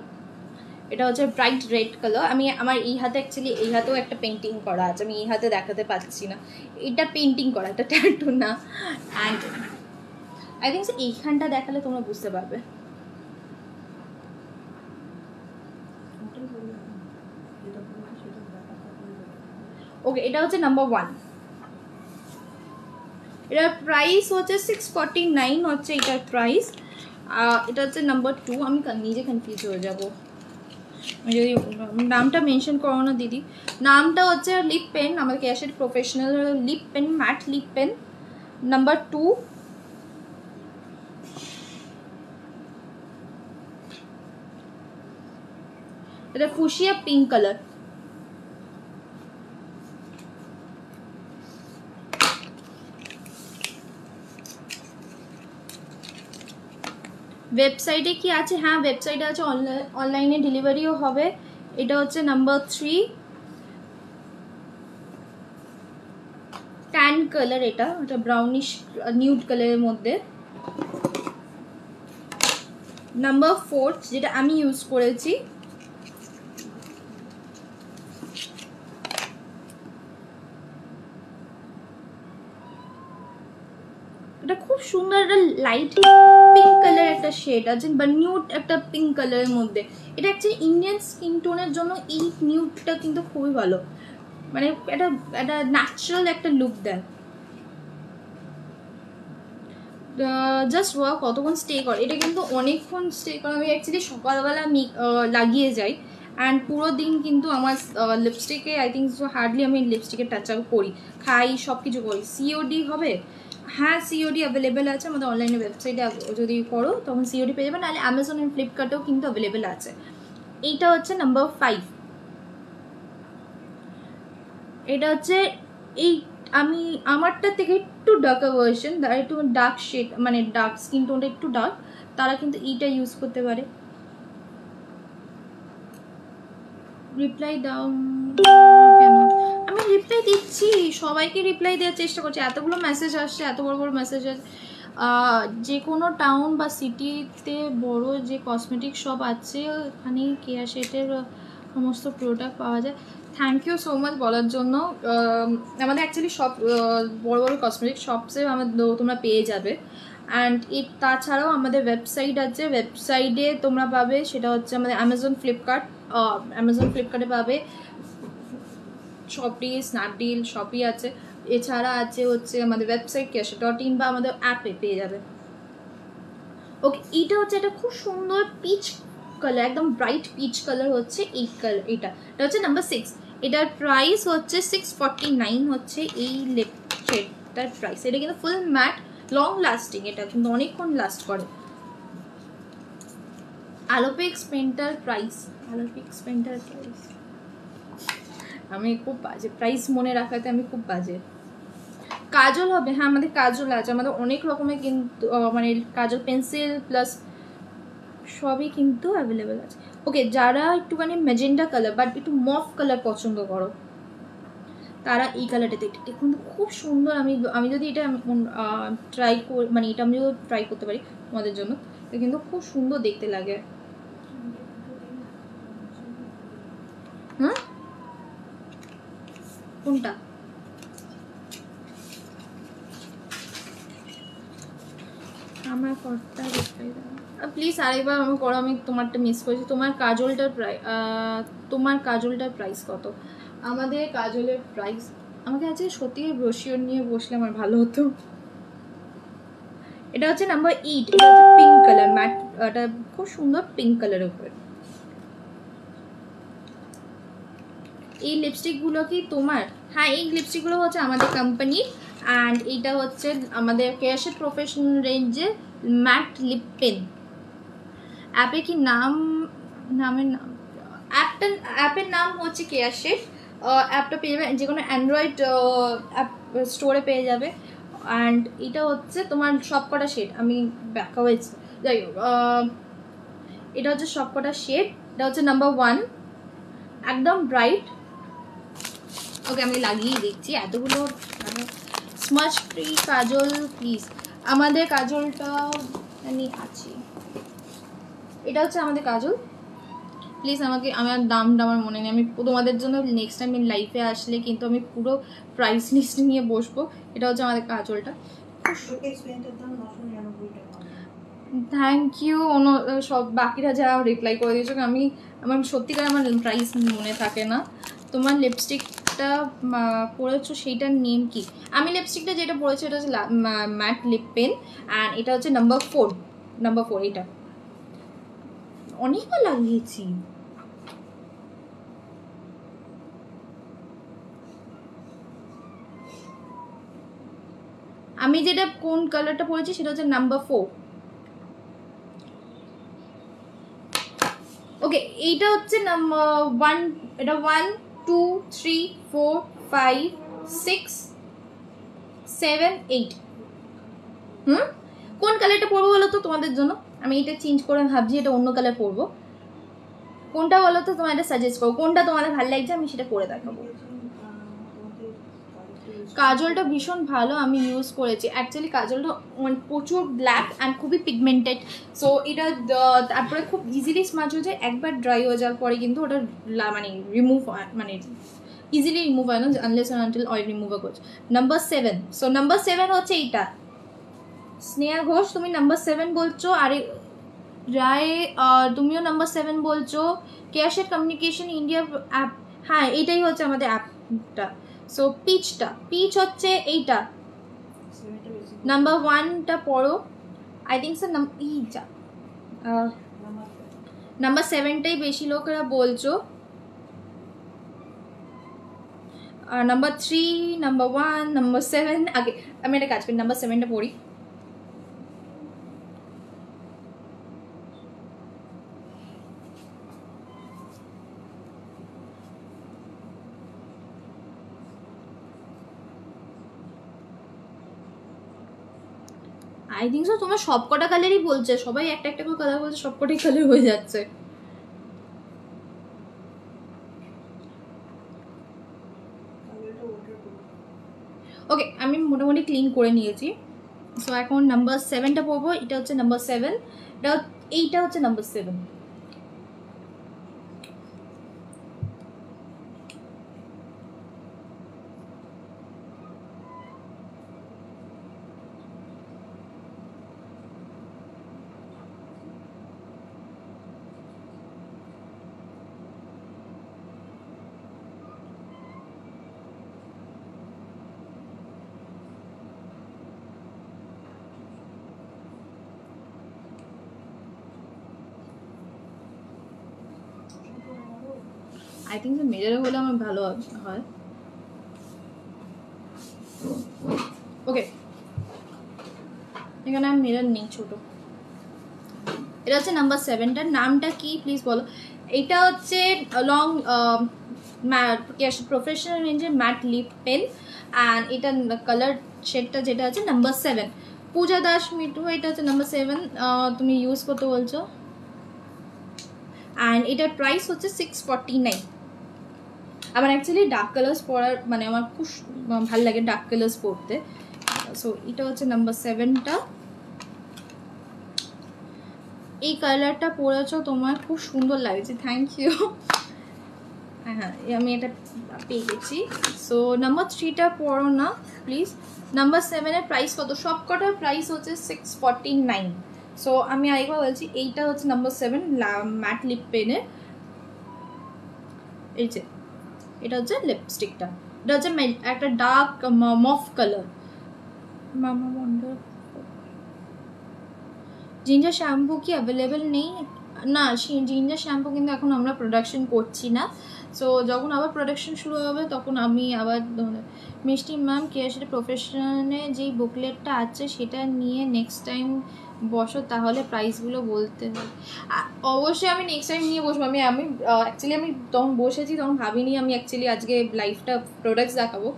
এটা হচ্ছে ব্রাইট রেড কালার। আমি আমার এই হাতে অ্যাকচুয়ালি এই হাতেও একটা পেন্টিং করা আছে, আমি এই হাতে দেখাতে পাচ্ছি না, এটা পেন্টিং করা, এটা ট্যাটু না। অ্যান্ড আই থিঙ্ক এইখানটা দেখালে তোমরা বুঝতে পারবে। ওকে, এটা হচ্ছে নাম্বার 1, এটার প্রাইস হচ্ছে 649 হচ্ছে এটার প্রাইস। এটা হচ্ছে নাম্বার 2, আমি নিজে কনফিউজ হয়ে যাবো যদি নামটা মেনশন করো না দিদি। নামটা হচ্ছে লিপ পেন, আমার ক্যাশের professional lip pen, matte lip pen number 2। এটা ফুশিয়া পিঙ্ক কালার। ওয়েবসাইটে কি আছে? হ্যাঁ, ওয়েবসাইটে আছে, অনলাইনে ডেলিভারিও হবে। এটা হচ্ছে নাম্বার 3, ট্যান কালার, এটা ব্রাউনিশ নিউড কালারের মধ্যে। নাম্বার 4 যেটা আমি ইউজ করেছি, এটা খুব সুন্দর, একটা লাইট পিঙ্ক কালার একটা শেড আছে বা নিউড একটা পিঙ্ক কালারের মধ্যে। এটা অ্যাকচুয়ালি ইন্ডিয়ান স্কিন টোনের জন্য এই নিউডটা কিন্তু খুবই ভালো, মানে এটা ন্যাচারাল একটা লুক দেয়। জাস্ট ওয়াও, কতক্ষণ স্টে করে, এটা কিন্তু অনেকক্ষণ স্টে করে। আমি অ্যাকচুয়ালি সকালবেলা লাগিয়ে যাই, অ্যান্ড পুরো দিন কিন্তু আমার লিপস্টিকে আই থিঙ্ক হার্ডলি আমি লিপস্টিকে টাচ আপ করি, খাই, সব কিছু করি। সিওডি হবে? হ্যাঁ, সিওডি অ্যাভেলেবেল আছে আমাদের অনলাইনে ওয়েবসাইটে, যদি করো তখন সিওডি পেয়ে যাবে, নাহলে অ্যামাজন অ্যান্ড ফ্লিপকার্টেও কিন্তু অ্যাভেলেবেল আছে। এইটা হচ্ছে নাম্বার 5, এটা হচ্ছে এই আমি আমারটা থেকে একটু ডার্কার ভার্সন, যারা একটু ডার্ক শেড মানে ডার্ক স্কিন টোনটা একটু ডার্ক, তারা কিন্তু এইটা ইউজ করতে পারে। রিপ্লাই দাও কেন? আমি রিপ্লাই দিচ্ছি, সবাইকে রিপ্লাই দেওয়ার চেষ্টা করছি, এতগুলো মেসেজ আসছে, এত বড় বড় মেসেজ আসছে। যে কোনো টাউন বা সিটিতে বড় যে কসমেটিক শপ আছে ওখানে কেয়া শেটের সমস্ত প্রোডাক্ট পাওয়া যায়। থ্যাংক ইউ সো মাচ বলার জন্য। আমাদের অ্যাকচুয়ালি সব বড় বড় কসমেটিক শপসে তোমরা পেয়ে যাবে। অ্যান্ড তাছাড়াও আমাদের ওয়েবসাইট আছে, ওয়েবসাইটে তোমরা পাবে, সেটা হচ্ছে আমাদের অ্যামাজন ফ্লিপকার্টে পাবে। শপি, স্ন্যাপডিল, শপি আছে, এছাড়া আছে হচ্ছে আমাদের ওয়েবসাইট কেয়ারশেট.in বা আমাদের অ্যাপে পেয়ে যাবে। ওকে, এইটা হচ্ছে একটা খুব সুন্দর পিচ কালার, একদম ব্রাইট পিচ কালার হচ্ছে এই কালার, এটা হচ্ছে নাম্বার 6। এটার প্রাইস হচ্ছে 649 হচ্ছে এই লিপ শেডটার প্রাইস। এটা কিন্তু ফুল ম্যাট, লং লাস্টিং, এটা কিন্তু অনেকক্ষণ লাস্ট করে। আলোপিক্স পেন্টার প্রাইস, আলোপিক্স পেন্টার প্রাইস আমি খুব বাজে, প্রাইস মনে রাখাতে আমি খুব বাজে। কাজল হবে, হ্যাঁ আমাদের কাজল আছে, আমাদের অনেক রকমের কিন্তু মানে কাজল পেন্সিল প্লাস সবই কিন্তু অ্যাভেলেবেল আছে। ওকে, যারা একটুখানি ম্যাজেন্ডা কালার বাট একটু মফ কালার পছন্দ করো তারা এই কালারটা দেখুন, খুব সুন্দর। আমি যদি এটা ট্রাই করি, মানে এটা আমিও ট্রাই করতে পারি তোমাদের জন্য, কিন্তু খুব সুন্দর দেখতে লাগে। কোনটা? আমার কর্তা প্লিজ আরেকবার আমি করো, আমি তোমারটা মিস করেছি। তোমার কাজলটার প্রাইস কত? আমাদের কাজলের প্রাইস, আমাকে আজকে সত্যি ব্রোশিওর নিয়ে বসলে আমার ভালো হতো। এটা হচ্ছে নাম্বার 8, এটা হচ্ছে পিঙ্ক কালার, ম্যাট, এটা খুব সুন্দর পিঙ্ক কালারের উপরে। এই লিপস্টিকগুলো কি তোমার? হ্যাঁ, এই লিপস্টিকগুলো হচ্ছে আমাদের কোম্পানি, অ্যান্ড এইটা হচ্ছে আমাদের কেয়ারশেট প্রফেশনাল রেঞ্জের ম্যাট লিপ পেন। অ্যাপে কি নামের নাম, অ্যাপের নাম হচ্ছে কেয়ারশেট। অ্যাপটা পেয়ে যাবে যে কোনো অ্যান্ড্রয়েড অ্যাপ স্টোরে পেয়ে যাবে। অ্যান্ড এটা হচ্ছে তোমার সবকটা শেড, আমি ব্যাখ্যা হয়েছে, যাই হোক এটা হচ্ছে সবকটা শেড। এটা হচ্ছে নাম্বার 1, একদম ব্রাইট। ওকে, আমি লাগিয়ে দিচ্ছি এতগুলো স্মাচ ফ্রি কাজল প্লিজ। আমাদের কাজলটা আমি আছি, এটা হচ্ছে আমাদের কাজল। প্লিজ আমাকে, আমার দামটা আমার মনে নেই, আমি তোমাদের জন্য নেক্সট টাইম লাইফে আসলে কিন্তু আমি পুরো প্রাইস লিস্ট নিয়ে বসবো। এটা হচ্ছে আমাদের কাজলটা। থ্যাংক ইউ সব বাকিরা যারা রিপ্লাই করে দিয়েছো। আমার সত্যিকার আমার প্রাইস মনে থাকে না। তোমার লিপস্টিকটা পরেছো সেইটার নেম কি? আমি লিপস্টিকটা যেটা পরেছি এটা হচ্ছে ম্যাট লিপ পেন, অ্যান্ড এটা হচ্ছে নাম্বার 4। এটা অনেকবার লাগিয়েছি। আমি যেটা কোন কালারটা পরেছি সেটা হচ্ছে নাম্বার 4। ওকে, এইটা হচ্ছে নাম্বার 1, এটা 1 2 3 4 5 6 7 8। কোন কালারটা পরবো বলো তো তোমাদের জন্য? আমি এটা চেঞ্জ করে ভাবছি এটা অন্য কালার পরবো। কোনটা বলো তো, তোমার এটা সাজেস্ট করো, কোনটা তোমাদের ভালো লাগছে আমি সেটা করে দেখাবো। কাজলটা ভীষণ ভালো, আমি ইউজ করেছি অ্যাকচুয়ালি। কাজলটা প্রচুর ব্ল্যাক অ্যান্ড খুবই পিগমেন্টেড, সো এটা তারপরে খুব ইজিলি স্মাচ হয়ে যায়। একবার ড্রাই হয়ে যাওয়ার পরে কিন্তু ওটা মানে রিমুভ মানে ইজিলি রিমুভ হয় না, unless and until oil remover করছে। নাম্বার 7, সো নাম্বার 7 হচ্ছে এইটা। স্নেহা ঘোষ তুমি নাম্বার 7 বলছো, আরে রায় তুমিও নাম্বার 7 বলছো। কেয়ারশেট কমিউনিকেশন ইন্ডিয়া অ্যাপ, হ্যাঁ এইটাই হচ্ছে আমাদের অ্যাপটা। সো পিচ হচ্ছে এইটা, নাম্বার 1টা পড়ো। আই থিঙ্ক স্যার নাম্বার 7টাই বেশি লোকেরা বলছো। Number 3, number 1, number 7। আগে আমি একটা কাজ করি, নাম্বার 7টা পড়ি। আই থিঙ্ক সো তোমার সবকটা কালারই বলছে, সবাই একটা একটা করে কালার বলছে, সবকটাই কালার হয়ে যাচ্ছে। ওকে, আমি মোটামুটি ক্লিন করে নিয়েছি। সো এখন নাম্বার 7টা পড়বো। এটা হচ্ছে নাম্বার 7, এইটা হচ্ছে নাম্বার 7। আই থিঙ্ক মিররে হলে আমার ভালো হয়। ওকে, এখানে আমি মিরর নেই ছোট। এটা হচ্ছে নাম্বার 7টার নামটা কি প্লিজ বলো। এটা হচ্ছে লং প্রফেশনাল রেঞ্জের ম্যাট লিপ পেন অ্যান্ড এটা কালার শেডটা যেটা আছে নাম্বার 7। পূজা দাস মিটু, এটা হচ্ছে নাম্বার 7 তুমি ইউজ করতে বলছো। অ্যান্ড এটার প্রাইস হচ্ছে 649। আমার অ্যাকচুয়ালি ডার্ক কালার্স পরার মানে আমার খুব ভালো লাগে ডার্ক কালার্স পরতে। সো এটা হচ্ছে নাম্বার 7টা। এই কালারটা পরেছো তোমার খুব সুন্দর লাগছে, থ্যাংক ইউ। হ্যাঁ আমি এটা পেয়ে গেছি। সো নাম্বার 3টা পড়ো না প্লিজ। নাম্বার 7-এর প্রাইস কত? সব কটার প্রাইস হচ্ছে 649। সো আমি আরেকবার বলছি, এইটা হচ্ছে নাম্বার 7 ম্যাট লিপ পেনের। এই যে এটা হচ্ছে লিপস্টিকটা, এটা হচ্ছে একটা ডার্ক মফ কালার। মামা ওয়ান্ডার জিঞ্জার শ্যাম্পু কি অ্যাভেলেবেল নেই? না, জিঞ্জার শ্যাম্পু কিন্তু এখন আমরা প্রোডাকশন করছি না। সো যখন আবার প্রোডাকশন শুরু হবে তখন আমি আবার মিষ্টি ম্যাম কেয়ারশেড প্রফেশনে যেই বুকলেটটা আছে সেটা নিয়ে নেক্সট টাইম বসো, তাহলে প্রাইসগুলো বলতে হবে। অবশ্যই আমি নেক্সট টাইম নিয়ে বসবো। আমি অ্যাকচুয়ালি আমি তখন বসেছি, তখন ভাবিনি আমি অ্যাকচুয়ালি আজকে লাইফটা প্রোডাক্টস দেখাবো,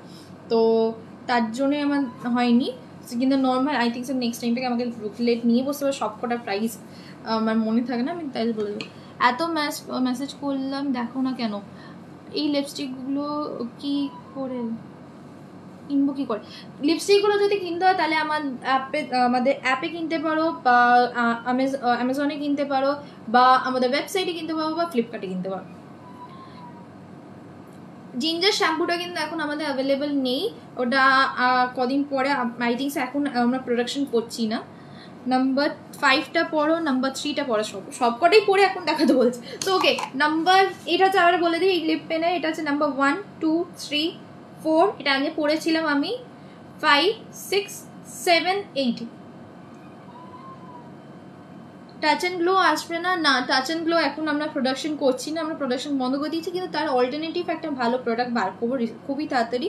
তো তার জন্যই আমার হয়নি। কিন্তু normal I think next time থেকে আমাকে বুকলেট নিয়ে বসতে হবে, সব কটা প্রাইস আমার মনে থাকে না, আমি তাই বলে দেবো। এত মেসেজ করলাম দেখো না কেন? এই লিপস্টিকগুলো কি করে কিনবো, কী করে? লিপস্টিকগুলো যদি কিনতে হয় তাহলে আমাদের অ্যাপে কিনতে পারো, বা অ্যামাজনে কিনতে পারো, বা আমাদের ওয়েবসাইটে কিনতে পারো, বা ফ্লিপকার্টে কিনতে পারো। জিঞ্জার শ্যাম্পুটা কিন্তু এখন আমাদের অ্যাভেলেবেল নেই, ওটা কদিন পরে আই থিঙ্ক এখন আমরা প্রোডাকশন করছি না। নাম্বার 5টা পড়ো, নাম্বার 3টা পড়ো, সব কটাই পড়ে এখন দেখাতে বলছে। তো ওকে, নাম্বার এটা হচ্ছে আবার বলে দিই, এই লিপ পেনে এটা হচ্ছে নাম্বার 1 2 3 4, এটা আগে পড়েছিলাম আমি 5 6 7 8। টাচ অ্যান্ড গ্লো আসবে না, না টাচ অ্যান্ড গ্লো এখন আমরা প্রোডাকশন করছি না, আমরা প্রোডাকশন বন্ধ করে দিয়েছি, কিন্তু তার অল্টারনেটিভ একটা ভালো প্রোডাক্ট বার করবো খুবই তাড়াতাড়ি,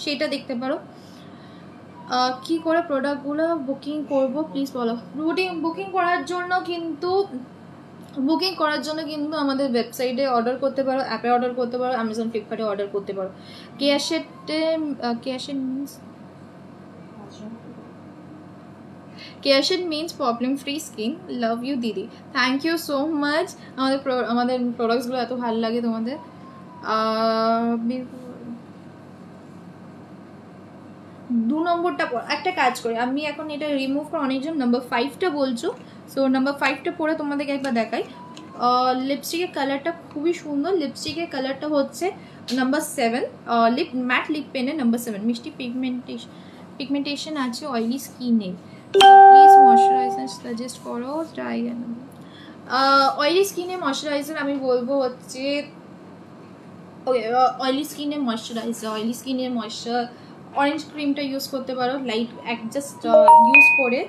সেটা দেখতে পারো। কি করে প্রোডাক্টগুলো বুকিং করব প্লিজ বলো। বুকিং করার জন্য কিন্তু আমাদের ওয়েবসাইটে অর্ডার করতে পারো, অ্যাপে অর্ডার করতে পারো, অ্যামাজন ফ্লিপকার্টে অর্ডার করতে পারো। Careshed means Careshed means problem free skin. Love you দিদি, থ্যাংক ইউ সো মাচ। আমাদের প্রোডাক্টসগুলো এত ভালো লাগে তোমাদের। 2 নম্বরটা একটা কাজ করি আমি, এখন এটা রিমুভ করে অনেকজন নাম্বার 5টা বলছো, সো নাম্বার 5টা পরে তোমাদেরকে একবার দেখাই। লিপস্টিকের কালারটা খুবই সুন্দর, লিপস্টিকের কালারটা হচ্ছে নাম্বার 7, ম্যাট লিপ পেনের নাম্বার 7। মিষ্টি পিগমেন্টেশন আছে অয়েলি স্কিনে, প্লিজ ময়শ্চারাইজার সাজেস্ট করো। ট্রাই অয়েলি স্কিনে ময়শ্চারাইজার আমি বলবো হচ্ছে, ওকে অয়েলি স্কিনে ময়শ্চার অরেঞ্জ ক্রিমটা ইউজ করতে পারো, লাইট জাস্ট ইউজ করে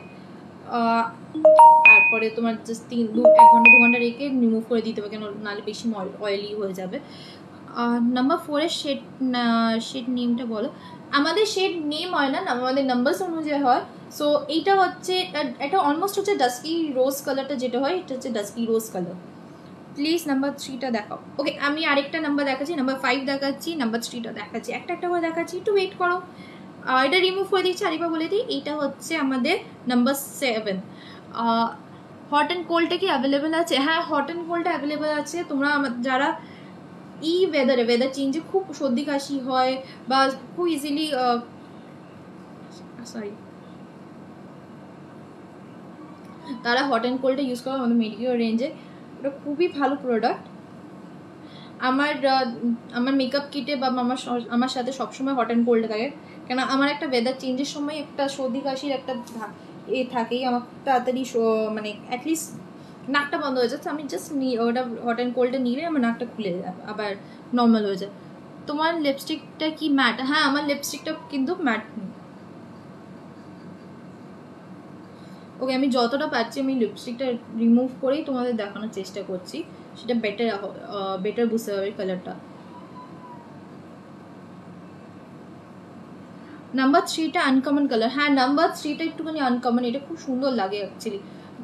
তারপরে তোমার জাস্ট 1 ঘন্টা 2 ঘন্টা রেখে রিমুভ করে দিতে হবে, কেন নাহলে বেশি অয়েলি হয়ে যাবে। নাম্বার 4-এর শেড নেমটা বলো। আমাদের শেড নেম হয় না, আমাদের নাম্বারস অনুযায়ী হয়। সো এইটা হচ্ছে, এটা অলমোস্ট হচ্ছে ডাস্কি রোজ কালারটা যেটা হয়, এটা হচ্ছে dusky rose colour. Please number 3টা দেখাও। ওকে, আমি আরেকটা নাম্বার দেখাচ্ছি, নাম্বার 5 দেখাচ্ছি, নাম্বার 3টা দেখাচ্ছি, একটা করে দেখাচ্ছি, একটু ওয়েট করো। এটা রিমুভ করে দিচ্ছি, আরেকবার বলে দিই, এইটা হচ্ছে আমাদের নাম্বার 7। হট অ্যান্ড কোল্ডটা কি অ্যাভেলেবেল আছে? হ্যাঁ, হট অ্যান্ড কোল্ডটা অ্যাভেলেবেল আছে। তোমরা যারা ওয়েদার চেঞ্জে খুব সর্দি কাশি হয় বা খুব ইজিলি তারা হট অ্যান্ড কোল্ডটা ইউজ করো আমাদের মেডিকেল রেঞ্জে, ওটা খুবই ভালো প্রোডাক্ট। আমার মেকআপ কিটে বা আমার সাথে সবসময় হট অ্যান্ড কোল্ড থাকে, কেন আমার একটা ওয়েদার চেঞ্জের সময় একটা সর্দি কাশির একটা থাকেই, আমার তাড়াতাড়ি মানে অ্যাটলিস্ট নাকটা বন্ধ হয়ে যাচ্ছে, আমি জাস্ট ওটা হট অ্যান্ড কোল্ডে নিলে আমার নাকটা খুলে যায়, আবার নর্মাল হয়ে যায়। তোমার লিপস্টিকটা কি ম্যাট? হ্যাঁ, আমার লিপস্টিকটা কিন্তু ম্যাট। ওকে, আমি যতটা পারছি আমি লিপস্টিকটা রিমুভ করেই তোমাদের দেখানোর চেষ্টা করছি, সেটা বেটার বুঝতে হবে কালারটা। নাম্বার 3টা আনকমন কালার। হ্যাঁ নাম্বার 3টা একটুখানি আনকমন, এটা খুব সুন্দর লাগে অ্যাকচুয়ালি,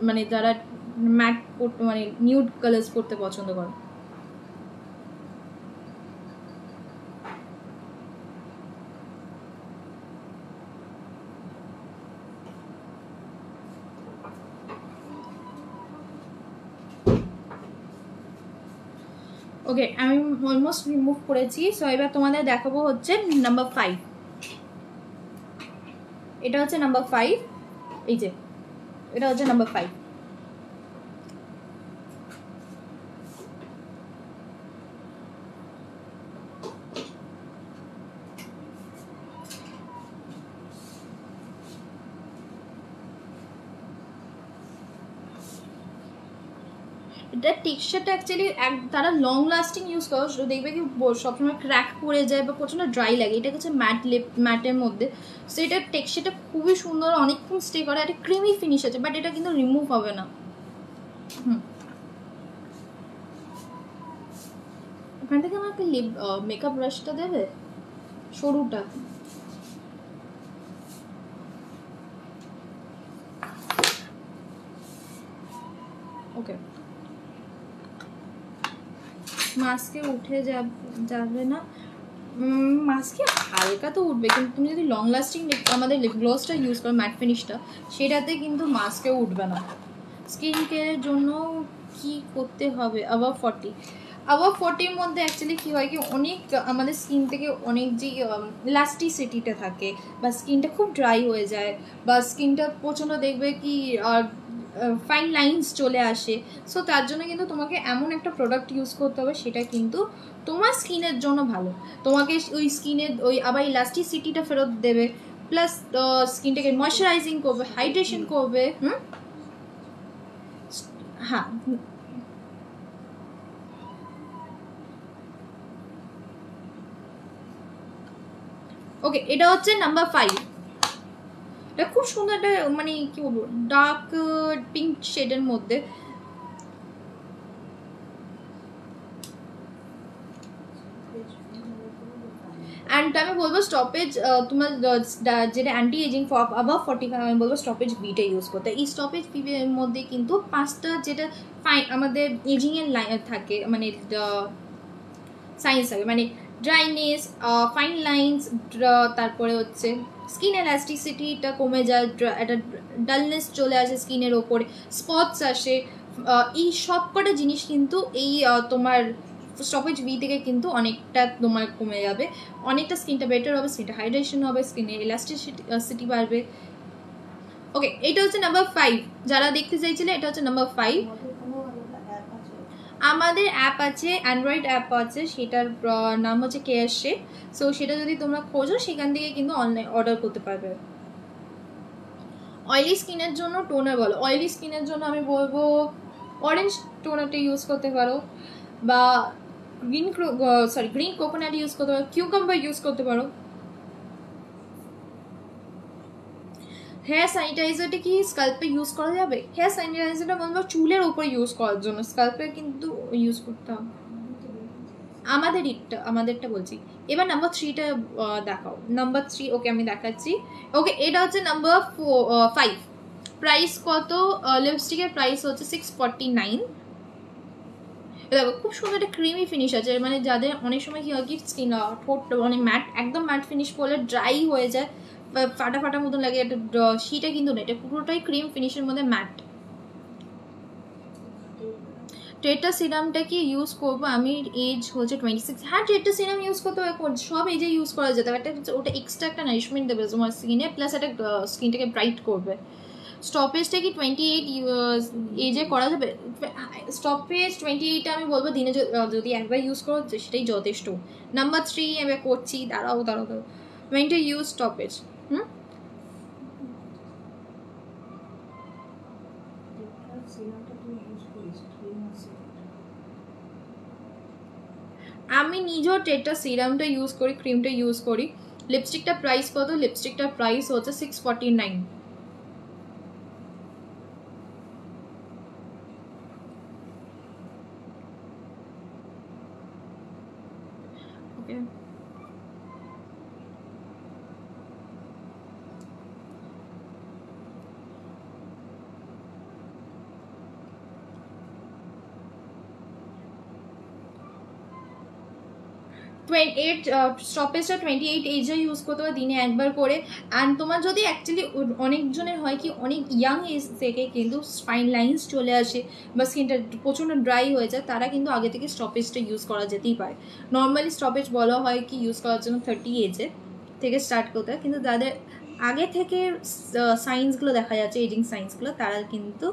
মানে যারা ম্যাট মানে নিউড কালার্স পরতে পছন্দ করে। ওকে আমি অলমোস্ট রিমুভ করেছি। সো এবার তোমাদের দেখাবো হচ্ছে নাম্বার 5। এটা হচ্ছে নাম্বার 5, এই যে এটা হচ্ছে নাম্বার 5। এটা টেক্সচারটা অ্যাকচুয়ালি তারা লং লাস্টিং ইউজ করো, দেখবে কি সবসময় ক্র্যাক পড়ে যায় বা প্রচণ্ড ড্রাই লাগে। এটা হচ্ছে ম্যাট ম্যাটের মধ্যে। সো এটার টেক্সচারটা খুবই সুন্দর, অনেকক্ষণ স্টে করে, একটা ক্রিমি ফিনিশ আছে, বাট এটা কিন্তু রিমুভ হবে না। ওখান থেকে আমাকে লিপ মেকআপ ব্রাশটা দেবে, সরুটা। ওকে মাস্কে উঠে যাবে না, মাস্কে হালকা তো উঠবে, কিন্তু তুমি যদি লং লাস্টিং আমাদের লিপ গ্লসটা ইউজ করো ম্যাট ফিনিশটা, সেটাতে কিন্তু মাস্কেও উঠবে না। স্কিন কেয়ারের জন্য কি করতে হবে? অ্যাবাভ 40, অ্যাবাভ 40-র মধ্যে অ্যাকচুয়ালি কী হয় কি, অনেক আমাদের স্কিন থেকে অনেক যে ইলাস্টিসিটিটা থাকে, বা স্কিনটা খুব ড্রাই হয়ে যায়, বা স্কিনটা প্রচণ্ড দেখবে কি ফাইন লাইন্স চলে আসে। সো তার জন্য কিন্তু তোমাকে এমন একটা প্রোডাক্ট ইউজ করতে হবে সেটা কিন্তু তোমার স্কিনের জন্য ভালো, তোমাকে ওই স্কিনের ওই আবার ইলাস্টিসিটিটা ফেরত দেবে, প্লাস স্কিনটাকে ময়শ্চারাইজিং করবে, হাইড্রেশন করবে। হ্যাঁ ওকে এটা হচ্ছে নাম্বার 5। এটা খুব সুন্দর একটা মানে কি বলবো ডার্ক পিঙ্ক শেডের মধ্যে। অ্যান্ড আমি বলবো স্টপেজ তোমার যেটা অ্যান্টি এজিং অ্যাবাভ 45 আমি বলবো স্টপেজ বিটা ইউজ করতে। এই স্টপেজ বির মধ্যে কিন্তু 5টা যেটা আমাদের এজিংয়ের লাইন থাকে, মানে সাইন্স থাকে, মানে ড্রাইনেস, ফাইন লাইন্স, তারপরে হচ্ছে স্কিন এলাস্টিসিটিটা কমে যায়, একটা ডালনেস চলে আসে স্কিনের ওপরে, স্পটস আসে, এই সব কটা জিনিস কিন্তু এই তোমার স্টপেজ বি থেকে কিন্তু অনেকটা তোমার কমে যাবে, অনেকটা স্কিনটা বেটার হবে, স্কিনটা হাইড্রেশন হবে, স্কিনের ইলাস্টিসিটি বাড়বে। ওকে এটা হচ্ছে নাম্বার 5, যারা দেখতে চাইছিলে এটা হচ্ছে নাম্বার 5। আমাদের অ্যাপ আছে, অ্যান্ড্রয়েড অ্যাপ আছে, সেটার নাম হচ্ছে কেয়ার শেড। সো সেটা যদি তোমরা খোঁজো সেখান থেকে কিন্তু অনলাইন অর্ডার করতে পারবে। অয়েলি স্কিনের জন্য টোনার বলো, অয়েলি স্কিনের জন্য আমি বলবো অরেঞ্জ টোনারটা ইউজ করতে পারো, বা গ্রিন কোকোনাট ইউজ করতে পারো, কিউকাম্বার ইউজ করতে পারো। হেয়ার স্যানিটাইজারটা কি স্কাল্পে ইউজ করা যাবে? হেয়ার স্যানিটাইজারটা বলবো চুলের উপর ইউজ করার জন্য, স্কাল্পে কিন্তু ইউজ করতে হবে। আমাদেরটা বলছি। এবার নাম্বার 3টা দেখাও। নাম্বার 3 ওকে আমি দেখাচ্ছি। ওকে এটা হচ্ছে নাম্বার 5। প্রাইস কত? লিপস্টিকের প্রাইস হচ্ছে 649। দেখো খুব সুন্দর একটা ক্রিমি ফিনিশ আছে, মানে যাদের অনেক সময় কি হয় কি স্কিন ঠোঁট মানে ম্যাট একদম ম্যাট ফিনিশ করলে ড্রাই হয়ে যায়, ফাটা ফাটা মতন লাগে, এটা সেটা কিন্তু না, এটা পুরোটাই ক্রিম ফিনিশের মধ্যে ম্যাট। টেটা সিরামটা কি ইউজ করবো আমি, এজ হচ্ছে 26। হ্যাঁ টেটা সিরাম ইউজ করতে হবে, সব এজে ইউজ করা যেতে পারে, ওটা এক্সট্রা একটা নারিশমেন্ট দেবে তোমার স্কিনে, প্লাস একটা স্কিনটাকে ব্রাইট করবে। স্টপেজটা কি 28 এজে করা যাবে? স্টপেজ 28 আমি বলবো দিনে যদি একবার ইউজ করো সেটাই যথেষ্ট। নাম্বার 3 আমি করছি, দাঁড়াও 20 ইউজ স্টপেজ। আমি নিজেও টেটা সিরামটা ইউজ করি, ক্রিমটা ইউজ করি। লিপস্টিকটা প্রাইস কত? লিপস্টিকটার প্রাইস হচ্ছে 649। ওকে 28 স্টপেজটা 28 এজে ইউজ করতে হবে দিনে একবার করে। অ্যান্ড তোমার যদি অ্যাকচুয়ালি অনেকজনের হয় কি অনেক ইয়াং এজ থেকে কিন্তু ফাইন লাইন্স চলে আসে বা স্কিনটা প্রচণ্ড ড্রাই হয়ে যায়, তারা কিন্তু আগে থেকে স্টপেজটা ইউজ করা যেতেই পারে। নর্মালি স্টপেজ বলা হয় কি ইউজ করার জন্য 30 এজে থেকে স্টার্ট করতে হয়, কিন্তু যাদের আগে থেকে সাইন্সগুলো দেখা যাচ্ছে এজিং সাইন্সগুলো, তারা কিন্তু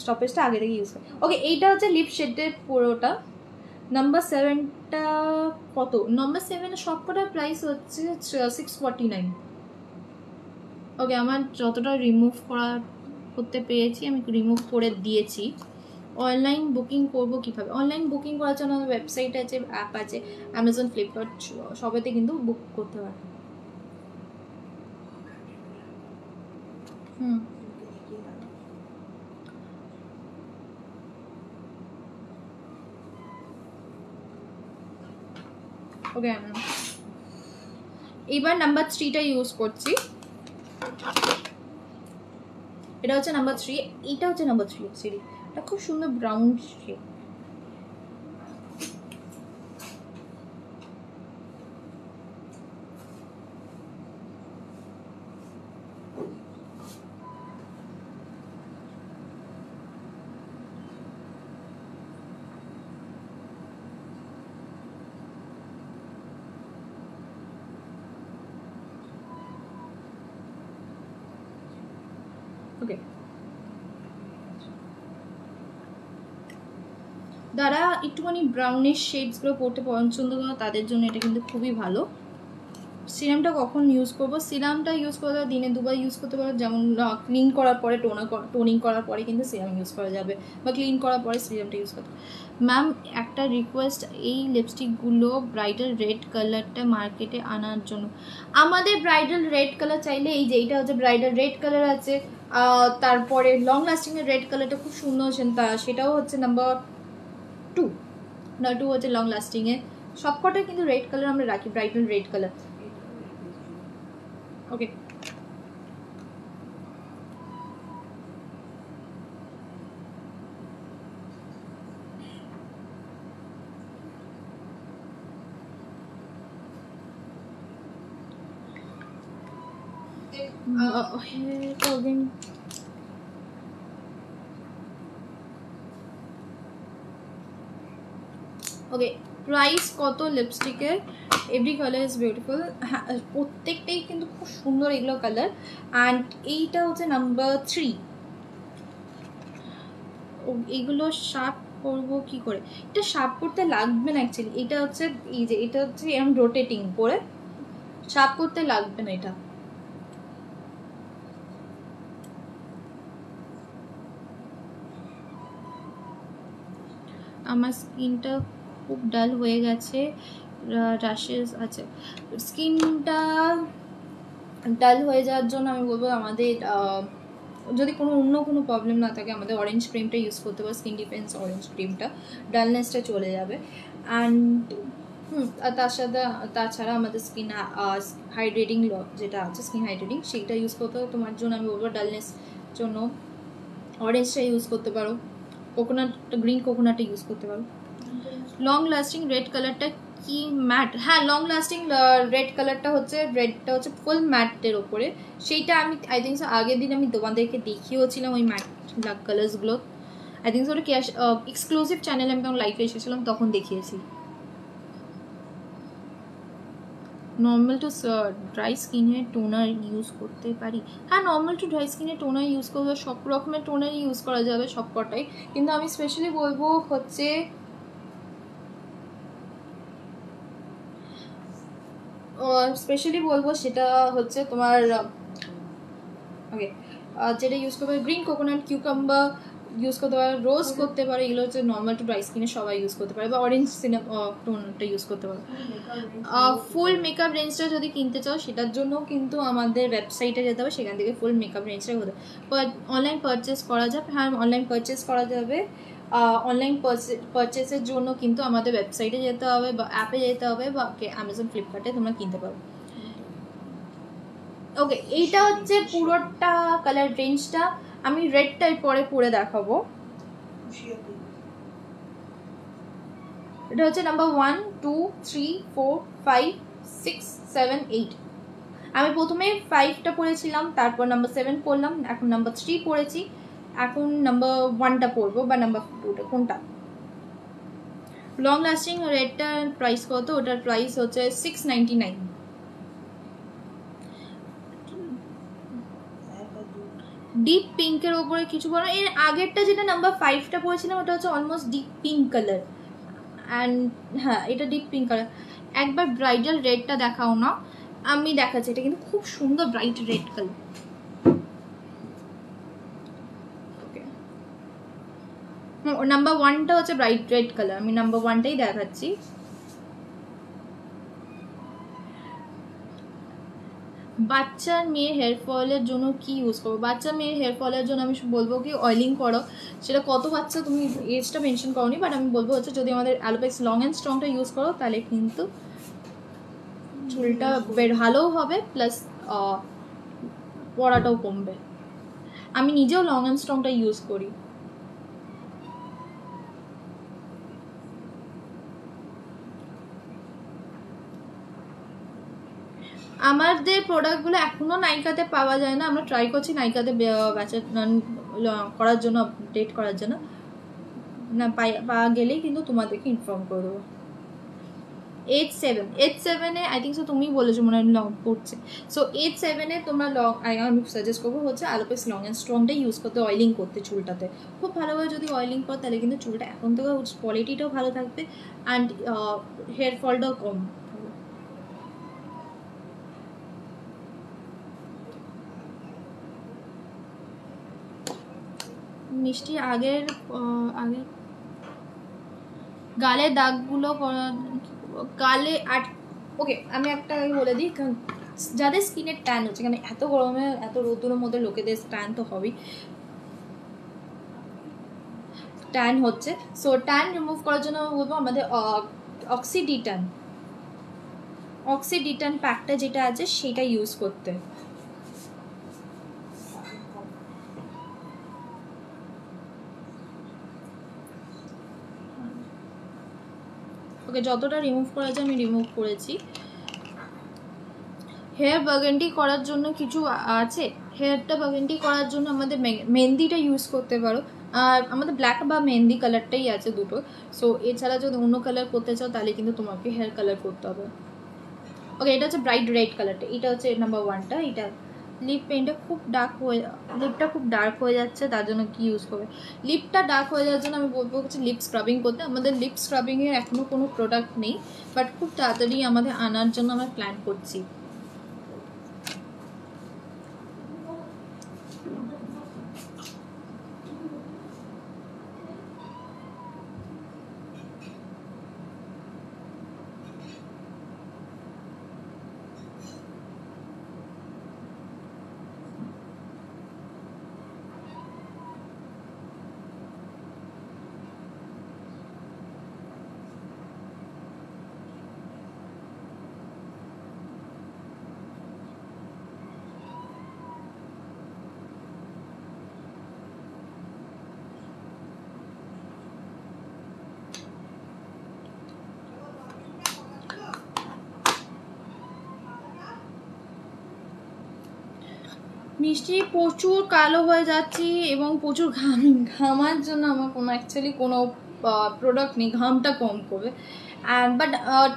স্টপেজটা আগে থেকে ইউজ করে। ওকে, এইটা হচ্ছে লিপ শেডের পুরোটা। নাম্বার 7টা কত? নাম্বার 7-এর সবকটার প্রাইস হচ্ছে 649। ওকে, আমার যতটা রিমুভ করতে পেরেছি আমি রিমুভ করে দিয়েছি। অনলাইন বুকিং করবো কীভাবে? অনলাইন বুকিং করার জন্য আমার ওয়েবসাইট আছে, অ্যাপ আছে, অ্যামাজন, ফ্লিপকার্ট সবেতে কিন্তু বুক করতে পারে। ওকে, এবার নাম্বার 3টা ইউজ করছি। এটা হচ্ছে নাম্বার 3, এইটা হচ্ছে নাম্বার 3 সিরি। এটা খুব সুন্দর ব্রাউন শেড। ওকে, যারা একটুখানি ব্রাউনিশ শেডসগুলো পড়তে পছন্দ করে তাদের জন্য এটা কিন্তু খুবই ভালো। সিরামটা কখন ইউজ করবো? সিরামটা ইউজ করতে দিনে 2বার ইউজ করতে পারো, যেমন ক্লিন করার পরে, টোনিং করার পরে কিন্তু সিরাম ইউজ করা যাবে, বা ক্লিন করার পরে সিরামটা ইউজ করতে। ম্যাম, একটা রিকোয়েস্ট, এই লিপস্টিকগুলো ব্রাইডাল রেড কালারটা মার্কেটে আনার জন্য। আমাদের ব্রাইডাল রেড কালার চাইলে এই যে এইটা হচ্ছে ব্রাইডাল রেড কালার আছে, তারপরে লং লাস্টিংয়ের রেড কালারটা খুব সুন্দর হচ্ছেন, সেটাও হচ্ছে নাম্বার 2 হচ্ছে লং লাস্টিংয়ে। সবকটা কিন্তু রেড কালার আমরা রাখি, bridal red colour. Okay, okay, price কত লিপস্টিকের? Every colour is beautiful. হ্যাঁ, প্রত্যেকটাই কিন্তু খুব সুন্দর এগুলো কালার। অ্যান্ড এইটা হচ্ছে নাম্বার 3। এইগুলো শার্প করবো কি করে? এটা শার্প করতে লাগবে না অ্যাকচুয়ালি। এটা হচ্ছে এই যে এটা হচ্ছে এরকম রোটেটিং করে, শার্প করতে লাগবে না এটা। আমার স্কিনটা খুব ডাল হয়ে গেছে, র্যাশেস আছে। স্কিনটা ডাল হয়ে যাওয়ার জন্য আমি বলবো আমাদের যদি অন্য কোনো প্রবলেম না থাকে, আমাদের অরেঞ্জ ক্রিমটা ইউজ করতে পারো, স্কিন ডিফেন্স অরেঞ্জ ক্রিমটা, ডালনেসটা চলে যাবে। অ্যান্ড তাছাড়া আমাদের স্কিন হাইড্রেটিং যেটা আছে, স্কিন হাইড্রেটিং, সেইটা ইউজ করতে হবে তোমার জন্য। আমি বলবো ডালনেস জন্য অরেঞ্জটা ইউজ করতে পারো, গ্রিন কোকোনাটটা ইউজ করতে পারো। লং লাস্টিং রেড কালারটা কি ম্যাট? হ্যাঁ, লং লাস্টিং রেড কালারটা হচ্ছে, রেডটা হচ্ছে ফুল ম্যাটের ওপরে। সেইটা আমি আই থিঙ্ক আগের দিন আমি তোমাদেরকে দেখিয়েওছিলাম ওই ম্যাট কালার্সগুলো। আই থিঙ্ক ওটা এক্সক্লুসিভ চ্যানেলে আমি তখন লাইভে এসেছিলাম, তখন দেখিয়েছি। নর্মাল টু ড্রাই স্কিনে টোনার ইউজ করতে পারি? হ্যাঁ, নর্মাল টু ড্রাই স্কিনে টোনার ইউজ করবো, সব রকমের টোনার ইউজ করা যাবে সবকটাই। কিন্তু আমি স্পেশালি বলবো হচ্ছে সেটা হচ্ছে তোমার ওকে, যেটা ইউজ করবে গ্রিন কোকোনাট, কিউকাম্বার ইউজ করতে পারো, রোজ করতে পারো। এগুলো হচ্ছে নর্মাল টু ড্রাই স্কিনে সবাই ইউজ করতে পারে, বা অরেঞ্জ টোনটা ইউজ করতে পারো। ফুল মেকআপ রেঞ্জটা যদি কিনতে চাও সেটার জন্য কিন্তু আমাদের ওয়েবসাইটে যেতে হবে, সেখান থেকে ফুল মেকআপ রেঞ্জটা হতে অনলাইন পারচেস করা যাবে। হ্যাঁ, অনলাইন পারচেস করা যাবে। অনলাইন পারচেসের জন্য কিন্তু আমাদের ওয়েবসাইটে যেতে হবে, বা অ্যাপে যেতে হবে, বা অ্যামাজন, ফ্লিপকার্টে তোমরা কিনতে পারো। ওকে, এইটা হচ্ছে পুরোটা কালার রেঞ্জটা। আমি রেডটাই পরে দেখাবো। এটা হচ্ছে নাম্বার 1 2 3 4 5 6 7 8। আমি প্রথমে 5টা পড়েছিলাম, তারপর নাম্বার 7 পড়লাম, এখন নাম্বার 3 পড়েছি, এখন নাম্বার 1টা পড়বো বা নাম্বার 2টা কোনটা। লং লাস্টিং রেডটার প্রাইস কত? ওটার প্রাইস হচ্ছে 699। ডিপ পিঙ্কের ওপরে কিছু বলো। এর আগেরটা যেটা নাম্বার 5টা পড়েছিলাম ওটা হচ্ছে almost deep pink colour, and হ্যাঁ এটা ডিপ পিঙ্ক কালার। একবার ব্রাইডাল রেডটা দেখাও না, আমি দেখাচ্ছি। এটা কিন্তু খুব সুন্দর ব্রাইট রেড কালার। নাম্বার 1টা হচ্ছে ব্রাইট রেড কালার, আমি নাম্বার 1টাই দেখাচ্ছি। বাচ্চার মেয়ের হেয়ার ফলের জন্য কি ইউজ করবো? বাচ্চা মেয়ের হেয়ার ফলের জন্য আমি বলবো কি অয়েলিং করো। সেটা কত বাচ্চা তুমি এজটা মেনশন করোনি, বাট আমি বলবো হচ্ছে যদি আমাদের অ্যালোপেক্স লং অ্যান্ড স্ট্রংটা ইউজ করো তাহলে কিন্তু চুলটা ভালোও হবে, প্লাস পড়াটাও কমবে। আমি নিজেও লং অ্যান্ড স্ট্রংটা ইউজ করি। আমাদের প্রোডাক্টগুলো এখনও নাইকাতে পাওয়া যায় না, আমরা ট্রাই করছি নাইকাতে করার জন্য, আপডেট করার জন্য। না পাওয়া গেলেই কিন্তু তোমাদেরকে ইনফর্ম করে দেবো। 8-7 আই থিঙ্ক সো তুমি বলেছো মনে হয় লং পড়ছে। সো 8-7 তোমরা লং আমি সাজেস্ট করবো হচ্ছে অ্যালোপেক্স লং অ্যান্ড স্ট্রংটাই ইউজ করতে, অয়েলিং করতে চুলটাতে খুব ভালোভাবে। যদি অয়েলিং করো তাহলে কিন্তু চুলটা এখন থেকে কোয়ালিটিটাও ভালো থাকবে, অ্যান্ড হেয়ার ফলটাও কম। মিষ্টি আগের গালে দাগগুলো গালে ওকে আমি একটা বলে দিই, যাদের স্কিনের ট্যান হচ্ছে, কারণ এত গরমে এত রোদ্দুরের মধ্যে লোকেদের ট্যান তো হবেই, ট্যান হচ্ছে। সো ট্যান রিমুভ করার জন্য বলবো আমাদের অক্সিডিটান প্যাকটা যেটা আছে সেটা ইউজ করতে। ওকে যতটা রিমুভ করা যায় আমি রিমুভ করেছি। হেয়ার বার্গেন্ডি করার জন্য কিছু আছে। হেয়ারটা বার্গেন্ডি করার জন্য আমাদের মেহেন্দিটা ইউজ করতে পারো, আর আমাদের ব্ল্যাক বা মেহেন্দি কালারটাই আছে দুটো। সো এছাড়া যদি অন্য কালার করতে চাও তাহলে কিন্তু তোমাকে হেয়ার কালার করতে হবে। ওকে এটা হচ্ছে ব্রাইট রেড কালারটা, এটা হচ্ছে নাম্বার 1টা। এটা লিপ পেন্টটা লিপটা খুব ডার্ক হয়ে যাচ্ছে, তার জন্য কি ইউজ করবে? লিপটা ডার্ক হয়ে যাওয়ার জন্য আমি বলবো হচ্ছে লিপ স্ক্রাবিং করতে। আমাদের লিপ স্ক্রাবিংয়ের এখনও কোনো প্রোডাক্ট নেই, বাট খুব তাড়াতাড়ি আমাদের আনার জন্য আমরা প্ল্যান করছি। মিষ্টি প্রচুর কালো হয়ে যাচ্ছি এবং প্রচুর ঘামার জন্য আমার অ্যাকচুয়ালি কোনো প্রোডাক্ট নেই, ঘামটা কম করবে। বাট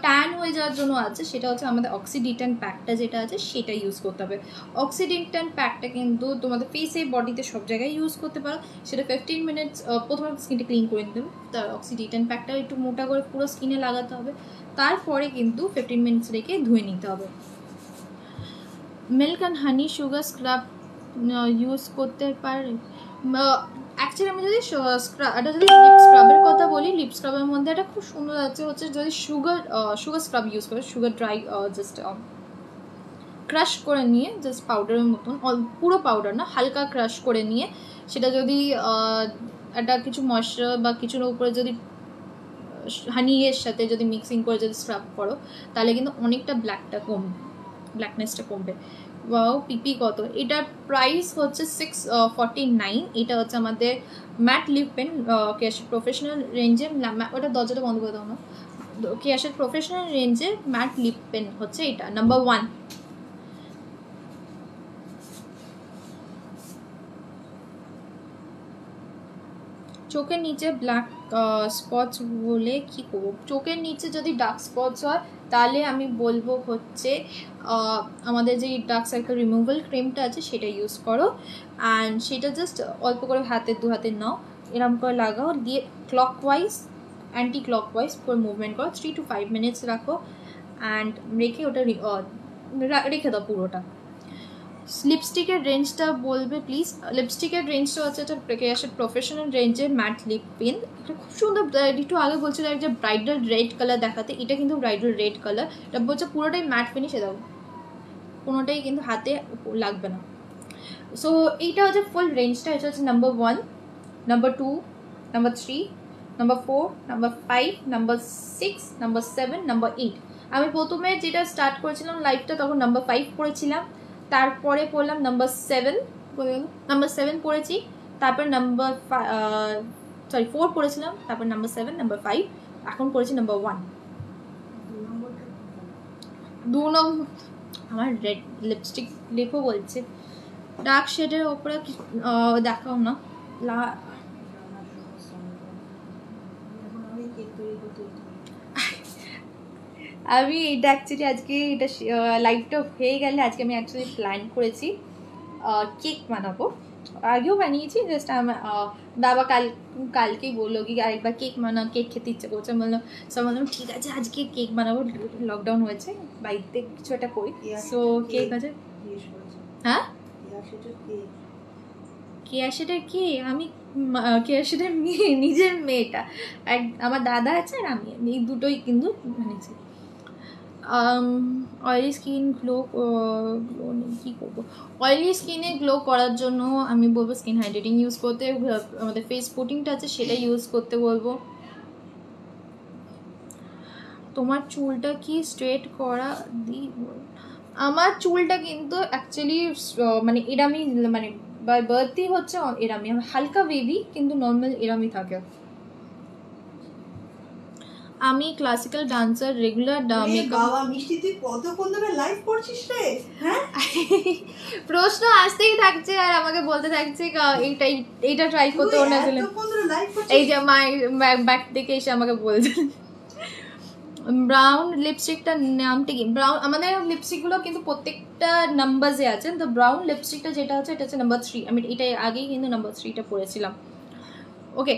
ট্যান হয়ে যাওয়ার জন্য আছে, সেটা হচ্ছে আমাদের অক্সিডিটান প্যাকটা যেটা আছে সেটা ইউজ করতে হবে। অক্সিডিটান প্যাকটা কিন্তু তোমাদের ফেসে বডিতে সব জায়গায় ইউজ করতে পারো। সেটা 15 মিনিটস প্রথমে স্কিনটা ক্লিন করে নিতে হবে, তার অক্সিডিটান প্যাকটা একটু মোটা করে পুরো স্কিনে লাগাতে হবে, তারপরে কিন্তু 15 মিনিটস রেখে ধুয়ে নিতে হবে। Milk and honey sugar scrub use করতে পারে। অ্যাকচুয়ালি আমি যদি এটা যদি লিপ স্ক্রাবের কথা বলি, লিপ স্ক্রাবের মধ্যে একটা খুব সুন্দর আছে হচ্ছে যদি সুগার স্ক্রাব ইউজ করে, সুগার ড্রাই জাস্ট ক্রাশ করে নিয়ে, জাস্ট পাউডারের মতন, পুরো পাউডার না, হালকা ক্রাশ করে নিয়ে সেটা যদি একটা কিছু ময়শ্চার বা কিছুর উপরে যদি হানির সাথে যদি মিক্সিং করে যদি স্ক্রাব করো তাহলে কিন্তু অনেকটা ব্ল্যাকনেসটা কমবে। ওয়াও পিপি কত, এটার প্রাইস হচ্ছে 649। এটা হচ্ছে আমাদের ম্যাট লিপ পেন, কেয়াশের প্রফেশনাল রেঞ্জের, ওটা দরজাটা বন্ধ করে দাও না, কেয়াশের প্রফেশনাল রেঞ্জের ম্যাট লিপ পেন হচ্ছে এটা নাম্বার 1। চোখের নিচে ব্ল্যাক স্পটস বলে কি করবো, চোখের নিচে যদি ডার্ক স্পটস হয় তাহলে আমি বলবো হচ্ছে আমাদের যে ডার্ক সার্কেল রিমুভাল ক্রিমটা আছে সেটা ইউজ করো, অ্যান্ড সেটা জাস্ট অল্প করে দু হাতে নাও, এরকম করে লাগাও, দিয়ে ক্লকওয়াইজ অ্যান্টি ক্লকওয়াইজ করে মুভমেন্ট করো, 3 to 5 মিনিটস রাখো, অ্যান্ড রেখে ওটা রেখে দাও পুরোটা। লিপস্টিকের রেঞ্জটা বলবে প্লিজ। লিপস্টিকের রেঞ্জটা হচ্ছে এটা কেয়াশের প্রফেশনাল রেঞ্জের ম্যাট লিপ পেন, এটা খুব সুন্দর। একটু আগে বলছিল একটা ব্রাইডাল রেড কালার দেখাতে, এটা কিন্তু ব্রাইডাল রেড কালার, এটা বলছে পুরোটাই ম্যাট ফিনিশ, দাও কোনোটাই কিন্তু হাতে লাগবে না। সো এইটা হচ্ছে ফুল রেঞ্জটা, এটা হচ্ছে number 1, number 2, number 3, number 4, number 5, number 6, number 7, number 8। আমি প্রথমে যেটা স্টার্ট করেছিলাম লাইভটা তখন নাম্বার 5 পড়েছিলাম, তারপরে পড়লাম নাম্বার 7, নাম্বার 7 পড়েছি, তারপর নাম্বার 4 পড়েছিলাম, তারপর নাম্বার 7, নাম্বার 5, এখন পড়েছি নাম্বার 1। 2 নম্বর আমার রেড লিপস্টিক লেখো বলছে, ডার্ক শেডের ওপরে দেখাও না। আমি এটা অ্যাকচুয়ালি আজকে এটা লাইভটা হয়ে গেলে আজকে আমি অ্যাকচুয়ালি প্ল্যান করেছি কেক বানাবো, আগেও বানিয়েছি, জাস্ট আমার বাবা কালকেই বললো কি আরেকবার কেক খেতে ইচ্ছে করছে, বললো সব বললাম ঠিক আছে আজকে কেক বানাবো, লকডাউন হয়েছে বাড়িতে কিছু একটা করি, সো কেক আছে। হ্যাঁ কেয়াশেটার কে, আমি কেয়াশেটার মেয়ে, নিজের মেয়েটা, আমার দাদা আছে আর আমি, এই দুটোই কিন্তু বানিয়েছি। অয়েলি স্কিন গ্লো কী করবো, অয়েলি স্কিনে গ্লো করার জন্য আমি বলবো স্কিন হাইড্রেটিং ইউজ করতে, আমাদের ফেস পুটিংটা আছে সেটা ইউজ করতে বলবো। তোমার চুলটা কি স্ট্রেট করা আমার চুলটা কিন্তু অ্যাকচুয়ালি মানে এরামি, মানে বাই বার্থই হচ্ছে এরামি, হালকা বেবি কিন্তু নর্মাল এরামি থাকে। আমি ক্লাসিক্যাল ডান্সার, রেগুলার বাবা মিষ্টি তুই কতক্ষণ ধরে লাইভ করছিস রে? হ্যাঁ প্রশ্ন আসতেই থাকছে আর আমাকে বলতে থাকছে এইটা ট্রাই করতে, ওটা গেলে এই যে ব্যাক থেকে এসে আমাকে বলছে। ব্রাউন লিপস্টিকটার নামটা কি? ব্রাউন আমাদের লিপস্টিকগুলো কিন্তু প্রত্যেকটা নাম্বারে আছে, তো ব্রাউন লিপস্টিকটা যেটা হচ্ছে এটা হচ্ছে নাম্বার 3, আমি এটাই আগেই কিন্তু নাম্বার 3টা পড়েছিলাম। ওকে,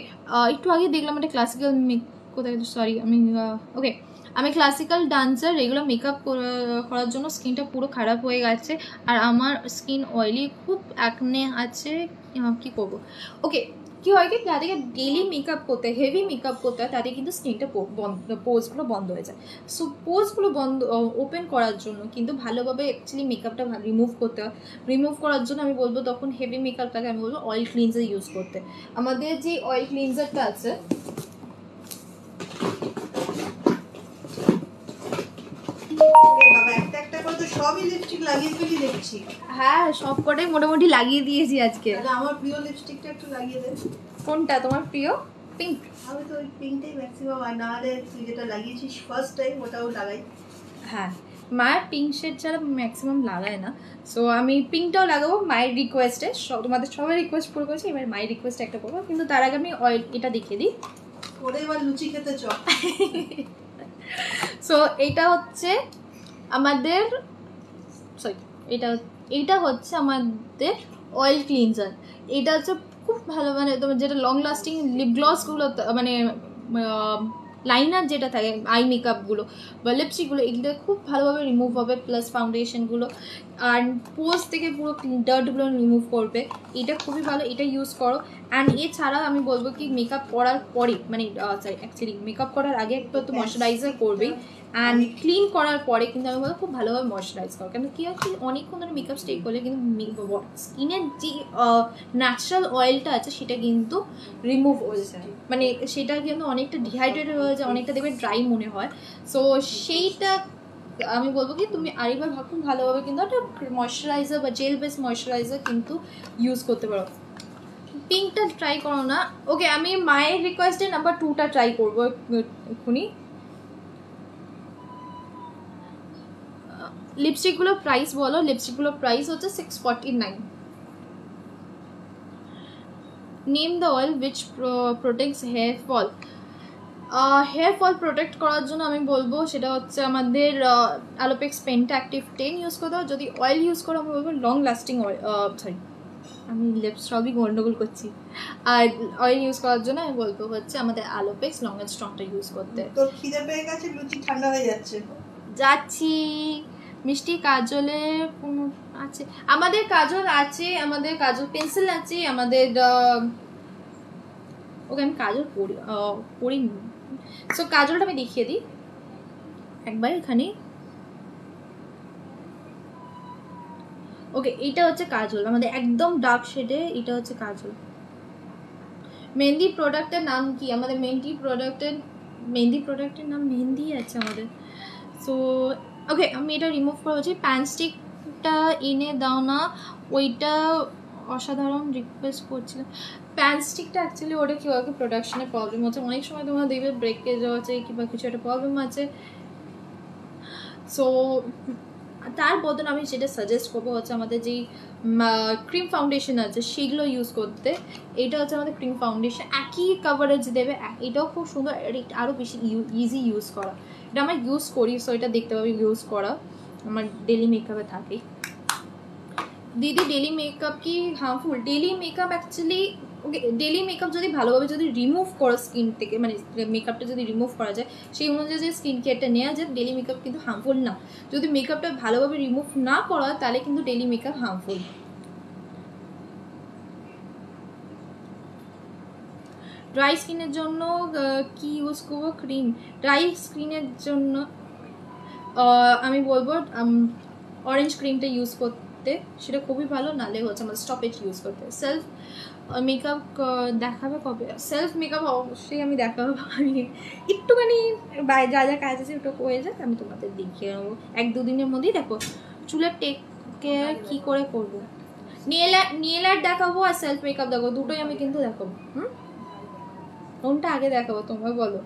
একটু আগে দেখলাম একটা ক্লাসিক্যাল কোথায়, সরি আমি ওকে, আমি ক্লাসিক্যাল ডান্সার, রেগুলার মেকআপ করার জন্য স্কিনটা পুরো খারাপ হয়ে গেছে, আর আমার স্কিন অয়েলি, খুব অ্যাকনে আছে, কী করবো। ওকে, কী হয় কি যাদেরকে ডেলি মেকআপ করতে হয়, হেভি মেকআপ করতে হয়, তাদের কিন্তু স্কিনটা পোজগুলো বন্ধ হয়ে যায়। সো পোজগুলো ওপেন করার জন্য কিন্তু ভালোভাবে অ্যাকচুয়ালি মেকআপটা রিমুভ করতে হয়। রিমুভ করার জন্য আমি বলবো তখন হেভি মেকআপটাকে আমি বলবো অয়েল ক্লিনজার ইউজ করতে। আমাদের যে অয়েল ক্লিনজারটা আছে হ্যাঁ সবকটাই মোটামুটি লাগিয়ে দিয়েছি আজকে। আমার প্রিয় লিপস্টিকটা একটু লাগিয়ে দে। কোনটা তোমার প্রিয়? পিঙ্ক। আমি তো ওই পিঙ্কটাই ম্যাক্সিমাম, আর না হলে তুই যেটা লাগিয়েছিস ফার্স্ট টাইম ওটাও লাগাই। হ্যাঁ মায়ের পিঙ্ক শেড ছাড়া ম্যাক্সিমাম লাগায় না, সো আমি পিঙ্কটাও লাগাবো মায়ের রিকোয়েস্টে। তোমাদের সবাই রিকোয়েস্ট পুরো করেছি, এবার মায়ের রিকোয়েস্ট একটা করবো, কিন্তু তার আগে আমি অয়েল এটা দেখিয়ে দিই। ওরে এবার লুচি খেতে চ। সো এইটা হচ্ছে আমাদের এইটা হচ্ছে আমাদের অয়েল ক্লিনজার। এটা হচ্ছে খুব ভালো, মানে তোমার যেটা লং লাস্টিং লিপ গ্লসগুলো, মানে লাইনার যেটা থাকে আই মেকআপগুলো বা লিপস্টিকগুলো, এগুলো খুব ভালোভাবে রিমুভ হবে, প্লাস ফাউন্ডেশনগুলো আর পোজ থেকে পুরো ডার্টগুলো রিমুভ করবে। এটা খুবই ভালো, এটা ইউজ করো। অ্যান্ড এছাড়া আমি বলবো কি মেকআপ করার পরে, মানে অ্যাকচুয়ালি মেকআপ করার আগে একটু তো ময়শ্চারাইজার করবেই, অ্যান্ড ক্লিন করার পরে কিন্তু আমি বলবো খুব ভালোভাবে ময়শ্চারাইজ করো। কেন কি হয় কি অনেকক্ষণ ধরে মেকআপ স্টে করলে কিন্তু স্কিনের যে ন্যাচারাল অয়েলটা আছে সেটা কিন্তু রিমুভ হয়ে যায়, মানে সেটা কিন্তু অনেকটা ডিহাইড্রেটেড হয়ে যায়, অনেকটা দেখবে ড্রাই মনে হয়। সো সেইটা আমি বলবো কি তুমি আরেকবার খুব ভালোভাবে কিন্তু একটা ময়শ্চারাইজার বা জেল বেস ময়শ্চারাইজার কিন্তু ইউজ করতে পারো। পিঙ্কটা ট্রাই করো না। ওকে, আমি মায়ের রিকোয়েস্টে নাম্বার 2টা ট্রাই করবো এক্ষুনি। লিপস্টিকগুলো প্রাইস বলো। লিপস্টিকগুলো প্রাইস হচ্ছে 649। Name the oil which protects hair fall. Hair fall protect করার জন্য আমি বলবো সেটা হচ্ছে আমাদের অ্যালোপেক্স পেন্টা অ্যাক্টিভ 10 ইউজ করতে হবে। যদি অয়েল ইউজ করো আমি বলবো লং লাস্টিং অয়েল, সরি আমি লিপস সবই গন্ডগোল করছি। আর অয়েল ইউজ করার জন্য আমি বলবো হচ্ছে আমাদের অ্যালোপেক্স লং এন্ড স্ট্রংটা ইউজ করতে। তোর খিদে পেয়ে গেছে, লুচি ঠান্ডা হয়ে যাচ্ছে। যাচ্ছি। মিষ্টি কাজলে কোনো আছে? আমাদের কাজল আছে, আমাদের কাজল পেন্সিল আছে, আমাদের ওকে আমি কাজল পড়িনি। সো কাজলটা আমি দেখিয়ে দিই একবার এখানে। ওকে, এটা হচ্ছে কাজল আমাদের একদম ডার্ক শেডে, এটা হচ্ছে কাজল। মেহেন্দি প্রোডাক্টের নাম কি? আমাদের মেহেন্দি প্রোডাক্টের নাম মেহেন্দি আছে আমাদের। সো ওকে, আমি এটা রিমুভ করেছি। প্যান স্টিকটা এনে দাও না, ওইটা অসাধারণ রিকোয়েস্ট করছিলাম। প্যান স্টিকটা অ্যাকচুয়ালি ওটা কেউ আগে প্রোডাকশনে প্রবলেম হচ্ছে, অনেক সময় তোমরা দেখবে ব্রেকে যাওয়া আছে কিংবা কিছু একটা প্রবলেম আছে। সো তার বদলে আমি যেটা সাজেস্ট করবো হচ্ছে আমাদের যেই ক্রিম ফাউন্ডেশন আছে সেগুলো ইউজ করতে। এটা হচ্ছে আমাদের ক্রিম ফাউন্ডেশন, একই কাভারেজ দেবে, এটাও খুব সুন্দর, এটা আরও বেশি ইজি ইউজ করা। এটা আমরা ইউজ করি, সো এটা দেখতে পাবি ইউজ করা আমার ডেলি মেকআপে থাকে। দিদি ডেলি মেকআপ কি হার্মফুল? ডেলি মেকআপ অ্যাকচুয়ালি ওকে, ডেলি মেকআপ যদি ভালোভাবে যদি রিমুভ করো স্কিন থেকে, মানে মেকআপটা যদি রিমুভ করা যায় সেই অনুযায়ী যে স্কিন কেয়ারটা নেওয়া যায়, ডেলি মেকআপ কিন্তু হার্মফুল না। যদি মেকআপটা ভালোভাবে রিমুভ না করা তাহলে কিন্তু ডেলি মেকআপ হার্মফুল। ড্রাই স্কিনের জন্য কি ইউজ করবো ক্রিম? ড্রাই স্কিনের জন্য আমি বলবো অরেঞ্জ ক্রিমটা ইউজ করতে, সেটা খুবই ভালো। নালে হচ্ছে আমার স্টপেজ ইউজ করতে। সেলফ মেকআপ দেখাবে কবে? সেলফ মেকআপ অবশ্যই আমি দেখাবো, আমি একটুখানি যা যা কাজ আছে ওটা হয়ে যাক, আমি তোমাদের দেখিয়ে নেবো 1-2 দিনের মধ্যেই। দেখো চুলের টেক কেয়ার কী করে করবো, নেল আর্ট দেখাবো আর সেলফ মেকআপ দেখাবো, দুটোই আমি কিন্তু দেখাবো। কোনটা আগে দেখাবো তোমরা বলো?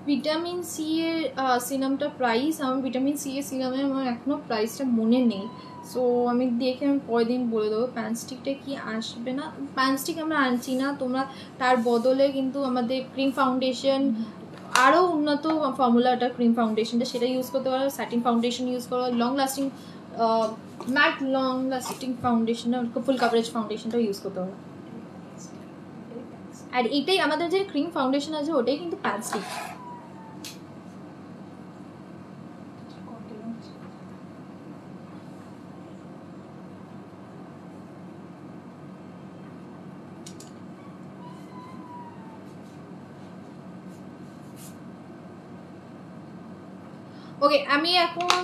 ভিটামিন সি এর সিরামটা প্রাইস, আমার ভিটামিন সি এর সিরামের আমার এখনও প্রাইসটা মনে নেই। সো আমি দেখে আমি পরের দিন বলে দেবো। প্যান স্টিকটা কি আসবে না? প্যান স্টিক আমরা আনছি না, তোমরা তার বদলে কিন্তু আমাদের ক্রিম ফাউন্ডেশন, আরও উন্নত ফর্মুলাটা ক্রিম ফাউন্ডেশনটা সেটা ইউজ করতে পারো। স্যাটিন ফাউন্ডেশন ইউজ করো, long lasting matte long lasting foundation, full coverage ফাউন্ডেশনটা ইউজ করতে পারো। আর এইটাই আমাদের যে ক্রিম ফাউন্ডেশন আছে ওটাই কিন্তু প্যান স্টিক। ওকে, আমি এখন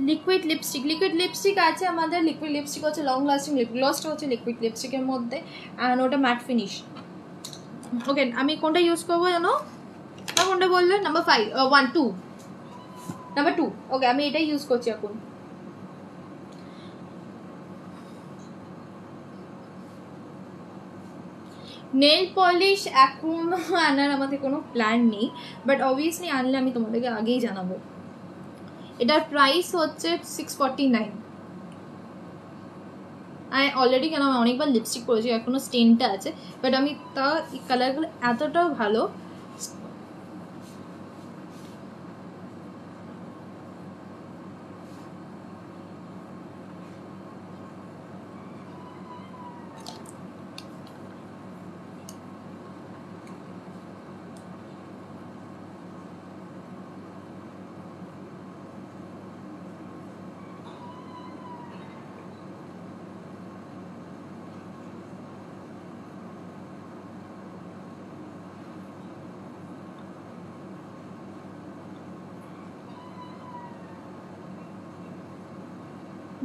লিকুইড লিপস্টিক আছে আমাদের। লিকুইড লিপস্টিক হচ্ছে লং লাস্টিং, লিপ গ্লসটা হচ্ছে লিকুইড লিপস্টিকের মধ্যে, অ্যান্ড ওটা ম্যাট ফিনিশ। ওকে, আমি কোনটা ইউজ করবো জানো? কোনটা বললে? নাম্বার 2। ওকে, আমি এটাই ইউজ করছি এখন। নেল পলিশ এখন আনার আমাদের কোনো প্ল্যান নেই, বাট অবভিয়াসলি আনলে আমি তোমাদেরকে আগেই জানাবো। এটার প্রাইস হচ্ছে 649। আমি অলরেডি কেন আমি অনেকবার লিপস্টিক করেছি, এখনো স্টেনটা আছে, বাট আমি তা কালারগুলো এতটাও ভালো।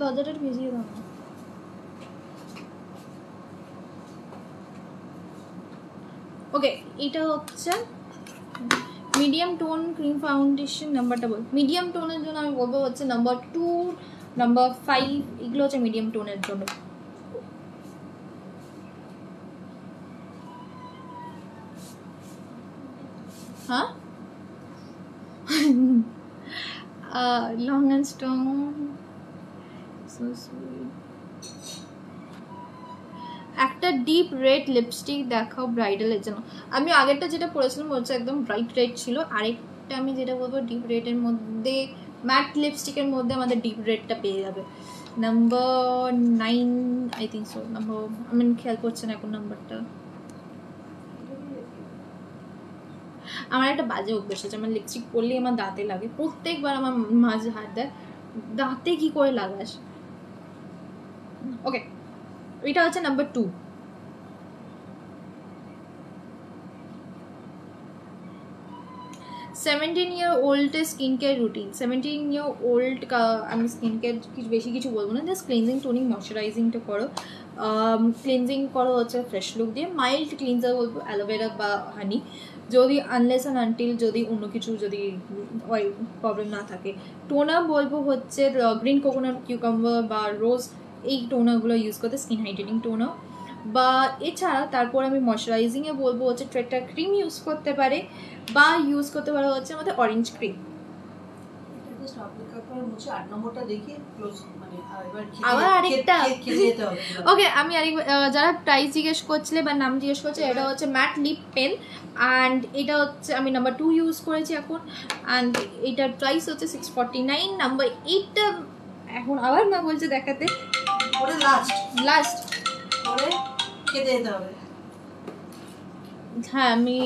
দরজাটা ভিজিয়ে দাও। ওকে, এটা হচ্ছে মিডিয়াম টোন ক্রিম ফাউন্ডেশন। নাম্বারটা বল। মিডিয়াম টোনের জন্য আমি বলবো হচ্ছে নাম্বার 2, নাম্বার 5, এগুলো হচ্ছে মিডিয়াম টোনের জন্য। হ্যাঁ, long and strong, so sweet. একটা ডিপ রেড লিপস্টিক দেখাও ব্রাইডালের জন্য। আমি আগেরটা যেটা পরেছিলাম হচ্ছে একদম ব্রাইট রেড ছিল, আরেকটা আমি যেটা বলবো ডিপ রেডের মধ্যে, ম্যাট লিপস্টিকের মধ্যে আমাদের ডিপ রেডটা পেয়ে যাবে। Number 9 I think so. Number আমি খেয়াল করছি না এখন নাম্বারটা। আমার একটা বাজে অভ্যাস আছে, আমার লিপস্টিক পরলেই আমার দাঁতে লাগে, প্রত্যেকবার আমার মাঝে হাত দেয়, দাঁতে কি করে লাগাস। ওকে, এটা হচ্ছে number 2। $17-year-old skin care routine. 17-year-old আমি স্কিন কেয়ার বেশি কিছু বলবো না, জাস্ট ক্লিনজিং, টোনিং, ময়শ্চারাইজিংটা করো। ক্লিনজিং করো হচ্ছে ফ্রেশ লুক দিয়ে, মাইল্ড ক্লিনজার বলবো অ্যালোভেরা বা হানি, যদি আনলেস অ্যান্ড আনটিল যদি অন্য কিছু যদি প্রবলেম না থাকে। টোনার বলবো হচ্ছে গ্রিন কোকোনাট, কিউকাম্বার বা রোজ, এই টোনারগুলো ইউজ করতে, স্কিন হাইড্রেটিং টোনার। বা এছাড়া তারপর আমি ময়শ্চারাইজিংয়ে বলবো হচ্ছে ট্রেটা ক্রিম ইউজ করতে পারে, বা ইউজ করতে পারে হচ্ছে আমাদের অরেঞ্জ ক্রিম। আবার আরেকটা, ওকে, আমি আরেকবার যারা প্রাইস জিজ্ঞেস করছিলে বা নাম জিজ্ঞেস করছে, এটা হচ্ছে ম্যাট লিপ পেন, অ্যান্ড এটা হচ্ছে আমি নাম্বার 2 ইউজ করেছি এখন, অ্যান্ড এটার প্রাইস হচ্ছে 649। নাম্বার 8টা এখন আবার মা বলছে দেখাতে, লাস্ট খেতে যেতে হবে। হ্যাঁ, আমি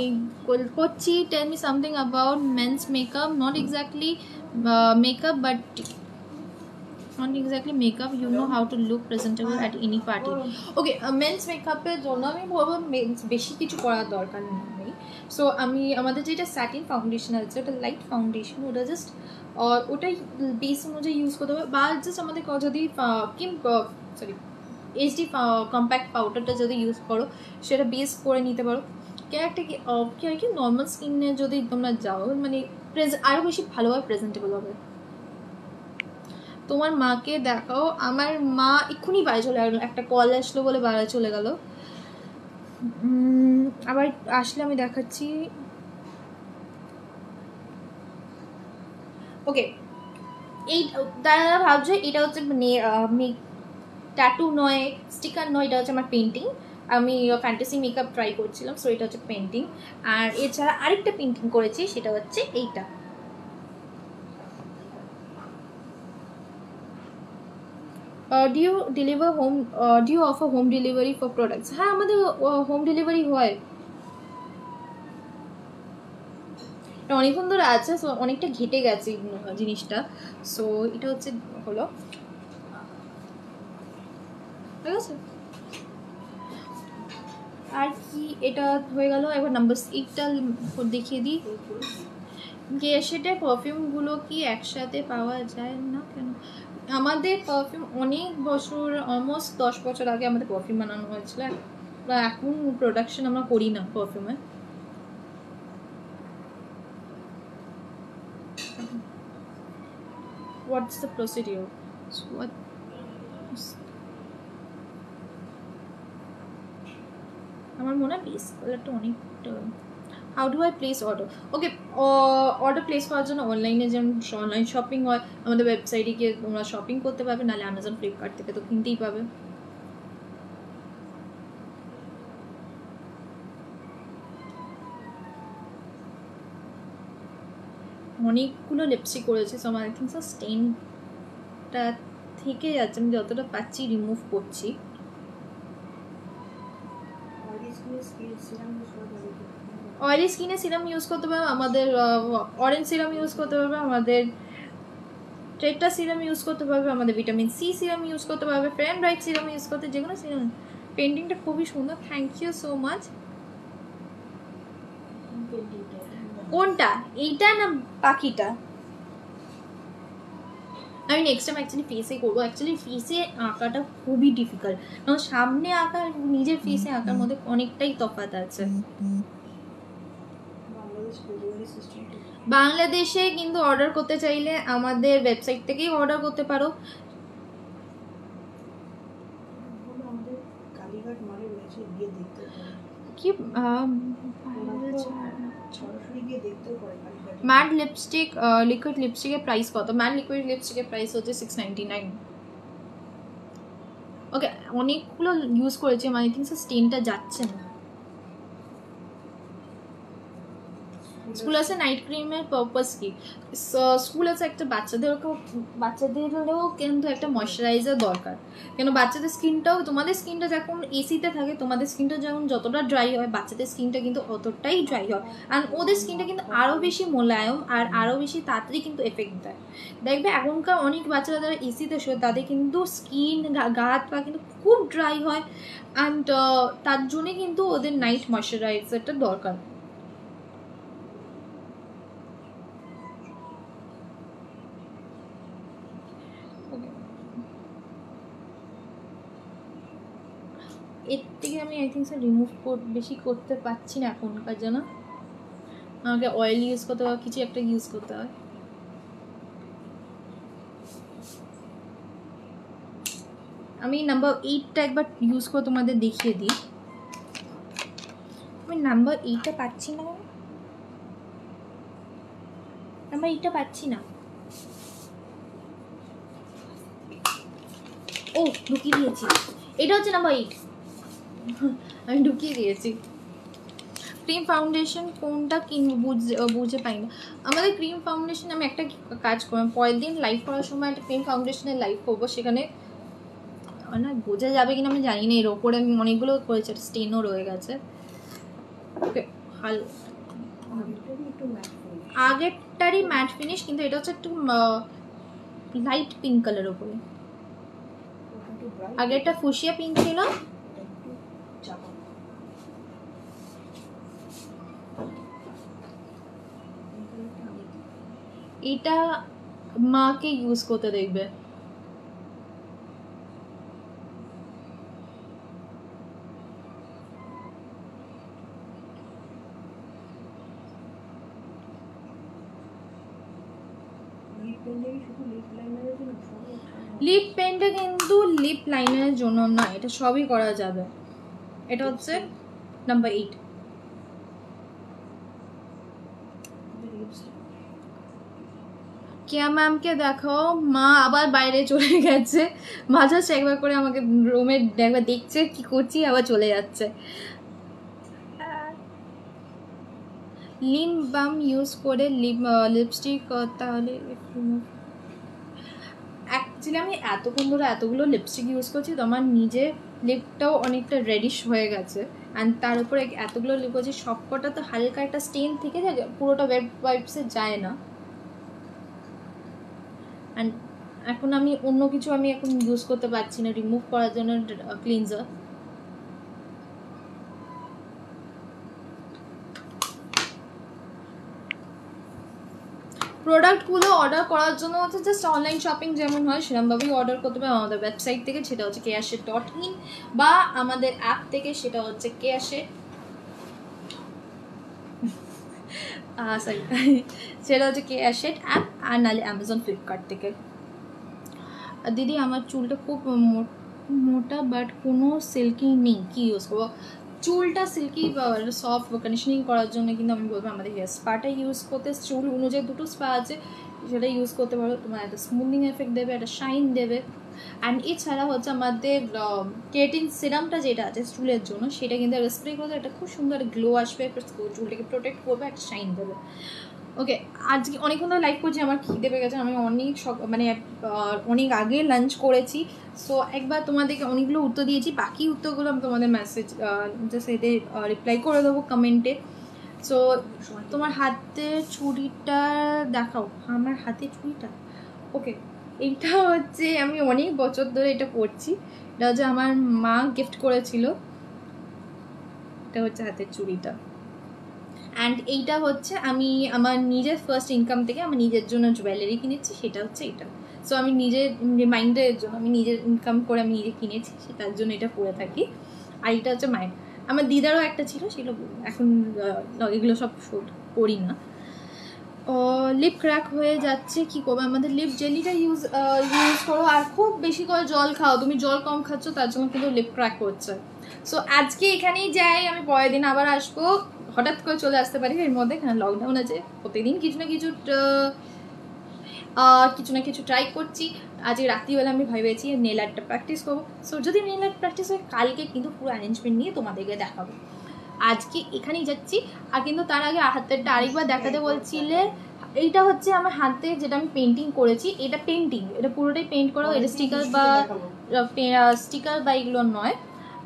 করছি। Tell me something about men's makeup. Not exactly makeup, but not exactly makeup, you know how to look presentable at any party. Okay, men's makeup এর জন্য আমি বলবো বেশি কিছু করার দরকার নেই। সো আমি আমাদের যেটা স্যাটিন ফাউন্ডেশন আছে, ওটা লাইট ফাউন্ডেশন, ওটা জাস্ট ওটাই বেস অনুযায়ী ইউজ করতে হবে, বা জাস্ট আমাদের যদি এইচডি কম্প্যাক্ট পাউডারটা যদি ইউজ করো, সেটা বেস করে নিতে পারো। একটা কি নর্মাল স্কিনে যদি তোমরা যাও, মানে আরও বেশি ভালোভাবে প্রেজেন্টেবল হবে। তোমার মাকে দেখাও। আমার মা এক্ষুনি বাইরে চলে গেল, একটা কল আসলো বলে বাইরে চলে গেল, আবার আসলে আমি দেখাচ্ছি। ওকে, এই তারা ভাবছে এটা হচ্ছে ট্যাটু নয়, স্টিকার নয়, এটা হচ্ছে আমার পেন্টিং। আমি ফ্যান্টাসি মেকআপ ট্রাই করছিলাম, সো এটা হচ্ছে পেন্টিং। আর এছাড়া আরেকটা পেন্টিং করেছি, সেটা হচ্ছে এইটা। Do you offer home delivery for products? হ্যাঁ, আমাদের হোম ডেলিভারি হয়। অনেকক্ষণ ধরে আছে, সো অনেকটা ঘেটে গেছে জিনিসটা। সো এটা হচ্ছে হলো, ঠিক আছে। আর কি, এটা হয়ে গেল। এবার নাম্বার 8টা দেখিয়ে দিই। সেটা পারফিউমগুলো কি একসাথে পাওয়া যায় না কেন? আমাদের পারফিউম অনেক বছর, অলমোস্ট 10 বছর আগে আমাদের পারফিউম বানানো হয়েছিল, বা এখন প্রোডাকশন আমরা করি না পারফিউমে। What's the procedure? আমার মনে হয় বেস কালারটা অনেকটা। How do I place order? Okay, order place করার জন্য অনলাইনে যেমন অনলাইন শপিং হয়, আমাদের ওয়েবসাইটে গিয়ে তোমরা শপিং করতে পারবে, নাহলে অ্যামাজন, ফ্লিপকার্ট থেকে তো কিনতেই পাবে। অনেকগুলো লিপস্টিক করেছি, সো আমার আই থিঙ্ক সো স্টেনটা থেকে যাচ্ছে, আমি যতটা পাচ্ছি রিমুভ করছি। অয়েলি স্কিনে সিরাম ইউজ করতে পারবে, আমাদের অরেঞ্জ সিরাম ইউজ করতে পারবে, আমাদের ট্রেটা সিরাম ইউজ করতে পারবে, আমাদের ভিটামিন সি সিরাম ইউজ করতে পারবে, ফ্রেম ব্রাইট সিরাম ইউজ করতে, যে কোনো সিরাম। পেন্টিংটা খুবই সুন্দর, থ্যাংক ইউ সো মাচ। কোনটা, এইটা না বাকিটা? আমি নেক্সট টাইম অ্যাকচুয়ালি ফেসে করবো। অ্যাকচুয়ালি ফেসে আঁকাটা খুবই ডিফিকাল্ট, কারণ সামনে আঁকা নিজের ফেসে আঁকার মধ্যে অনেকটাই তফাৎ আছে। বাংলাদেশে কিন্তু অর্ডার করতে চাইলে আমাদের ওয়েবসাইট থেকেই অর্ডার করতে পারো। কি ম্যাট লিপস্টিক, লিকুইড লিপস্টিকের প্রাইস কত? ম্যাট লিকুইড লিপস্টিকের প্রাইস হচ্ছে 699। ওকে, অনেকগুলো ইউজ করেছি, মানে থিংস স্টেনটা যাচ্ছে না। স্কুল আছে নাইট ক্রিমের পারপাস কি? স্কুল আছে একটা বাচ্চাদেরও কিন্তু একটা ময়শ্চারাইজার দরকার, কেন বাচ্চাদের স্কিনটাও, তোমাদের স্কিনটা যখন এসিতে থাকে তোমাদের স্কিনটা যেমন যতটা ড্রাই হয় বাচ্চাদের স্কিনটা কিন্তু অতটাই ড্রাই হয়, আর ওদের স্কিনটা কিন্তু আরও বেশি মোলায়েম আর আরও বেশি তাড়াতাড়ি কিন্তু এফেক্ট দেয়। দেখবে এখনকার অনেক বাচ্চারা যারা এসিতে শোয় তাদের কিন্তু স্কিন গা হাত পা কিন্তু খুব ড্রাই হয়, অ্যান্ড তার জন্যে কিন্তু ওদের নাইট ময়শ্চারাইজারটা দরকার। এর থেকে আমি আই থিঙ্ক রিমুভ বেশি করতে পারছি না এখনকার জন্য, আমাকে অয়েল ইউজ করতে হয়, কিছু একটা ইউজ করতে হয়। আমি নাম্বার 8টা একবার ইউজ করে তোমাদের দেখিয়ে দিই। আমি নাম্বার 8টা পাচ্ছি না, নাম্বার 8টা পাচ্ছি না। ও ঢুকিয়ে দিয়েছি, এটা হচ্ছে নাম্বার 8। আমি ঢুকিয়ে দিয়েছি। ক্রিম ফাউন্ডেশন কোনটা বুঝে পাই না। আমাদের ক্রিম ফাউন্ডেশন আমি একটা কাজ করবো, পরের দিন লাইভ করার সময় একটা ক্রিম ফাউন্ডেশনের লাইভ করবো, সেখানে না বোঝা যাবে কিনা আমি জানি না। এর ওপরে আমি অনেকগুলো করেছি, স্টেনও রয়ে গেছে। ওকে, আগেরটারই ম্যাট ফিনিশ, কিন্তু এটা হচ্ছে একটু লাইট পিঙ্ক কালার ওপরে। আগেরটা ফুশিয়া পিঙ্ক ছিল, এটা মাকে ইউজ করতে দেখবে। লিপ পেনটা কিন্তু লিপ লাইনারের জন্য না, এটা সবই করা যাবে। এটা হচ্ছে নাম্বার 8। কেয়া ম্যামকে দেখাও, মা আবার বাইরে চলে গেছে। মা জাস্ট একবার করে আমাকে রুমে একবার দেখছে কি করছি, আবার চলে যাচ্ছে। লিপ বাম ইউজ করে লিপস্টিক তাহলে অ্যাকচুয়ালি আমি এতক্ষণ ধরে এতগুলো লিপস্টিক ইউজ করছি তো আমার নিজের লিপটাও অনেকটা রেডিশ হয়ে গেছে, অ্যান্ড তার উপরে এতগুলো লিপ করছি সবকটা তো হালকা একটা স্টেন থেকে যায়, পুরোটা ওয়েব ওয়াইপসে যায় না। অ্যান্ড এখন আমি অন্য কিছু আমি এখন ইউজ করতে পারছি না রিমুভ করার জন্য ক্লিনজার। প্রোডাক্টগুলো অর্ডার করার জন্য হচ্ছে জাস্ট অনলাইন শপিং যেমন হয় সেরকমভাবেই অর্ডার করতে হবে আমাদের ওয়েবসাইট থেকে, সেটা হচ্ছে keashet.in, বা আমাদের অ্যাপ থেকে, সেটা হচ্ছে keashet, সেটা হচ্ছে keashet অ্যাপ, আর নাহলে অ্যামাজন ফ্লিপকার্ট থেকে। দিদি আমার চুলটা খুব মোটা বাট কোনো সিল্কি নেই, কী ইউজ করবো? চুলটা সিল্কি বা সফট কন্ডিশনিং করার জন্য কিন্তু আমি বলবো আমাদের হেয়ার স্পাটা ইউজ করতে। চুল অনুযায়ী দুটো স্পা আছে, সেটা ইউজ করতে পারো, তোমার একটা স্মুথনিং এফেক্ট দেবে, একটা শাইন দেবে। অ্যান্ড এছাড়া হচ্ছে আমাদের কেরাটিন সিরামটা যেটা আছে চুলের জন্য, সেটা কিন্তু স্প্রে করতে একটা খুব সুন্দর গ্লো আসবে, চুলটাকে প্রোটেক্ট করবে, একটা শাইন দেবে। ওকে, আজকে অনেকক্ষণ ধরে লাইভ করছি, আমার খিদে পেয়ে গেছে, আমি অনেক আগে লাঞ্চ করেছি। সো একবার তোমাদেরকে অনেকগুলো উত্তর দিয়েছি, বাকি উত্তরগুলো আমি তোমাদের মেসেজ জাস্ট এতে রিপ্লাই করে দেবো কমেন্টে। সো তোমার হাতে চুড়িটা দেখাও, আমার হাতে চুড়িটা। ওকে, এইটা হচ্ছে আমি অনেক বছর ধরে এটা পরছি, এটা হচ্ছে আমার মা গিফট করেছিল, এটা হচ্ছে হাতের চুড়িটা। অ্যান্ড এইটা হচ্ছে আমি আমার নিজের ফার্স্ট ইনকাম থেকে আমার নিজের জন্য জুয়েলারি কিনেছি, সেটা হচ্ছে এটা। সো আমি নিজের রিমাইন্ডারের জন্য আমি নিজের ইনকাম করে আমি নিজে কিনেছি, তার জন্য এটা পরে থাকি। আর এটা হচ্ছে মায়ের। আমার দিদারও একটা ছিল, সেগুলো এখন এগুলো সব শুট করি না। লিপ ক্র্যাক হয়ে যাচ্ছে, কি করবো, আমাদের লিপ জেলিটা ইউজ করো, আর খুব বেশি করে জল খাও, তুমি জল কম খাচ্ছ তার জন্য কিন্তু লিপ ক্র্যাক করছে। সো আজকে এখানেই যাই, আমি পরের দিন আবার আসবো, হঠাৎ করে চলে আসতে পারি এর মধ্যে, এখানে লকডাউন আছে, প্রতিদিন কিছু না কিছু ট্রাই করছি। আজকে রাত্রিবেলা আমি ভেবেছি নেল আর্টটা প্র্যাকটিস করবো। সো যদি নেল আর্ট প্র্যাকটিস হয় কালকে কিন্তু পুরো অ্যারেঞ্জমেন্ট নিয়ে তোমাদেরকে দেখাবো। আজকে এখানেই যাচ্ছি। আর কিন্তু তার আগে হাতেরটা আরেকবার দেখাতে বলছিলে, এইটা হচ্ছে আমার হাতে যেটা আমি পেন্টিং করেছি, এটা পেন্টিং, এটা পুরোটাই পেন্ট করা, এটা স্টিকার বা এগুলো নয়।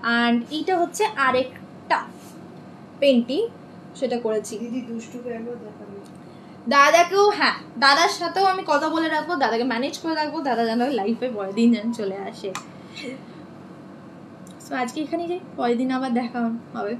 অ্যান্ড এইটা হচ্ছে আরেকটা পেন্টিং, সেটা করেছি দাদাকেও, হ্যাঁ দাদার সাথেও আমি কথা বলে রাখবো, দাদাকে ম্যানেজ করে রাখবো, দাদা যেন লাইফে পরের দিন যেন চলে আসে। সো আজকে এখানেই যাই, পরের দিন আবার দেখা হবে।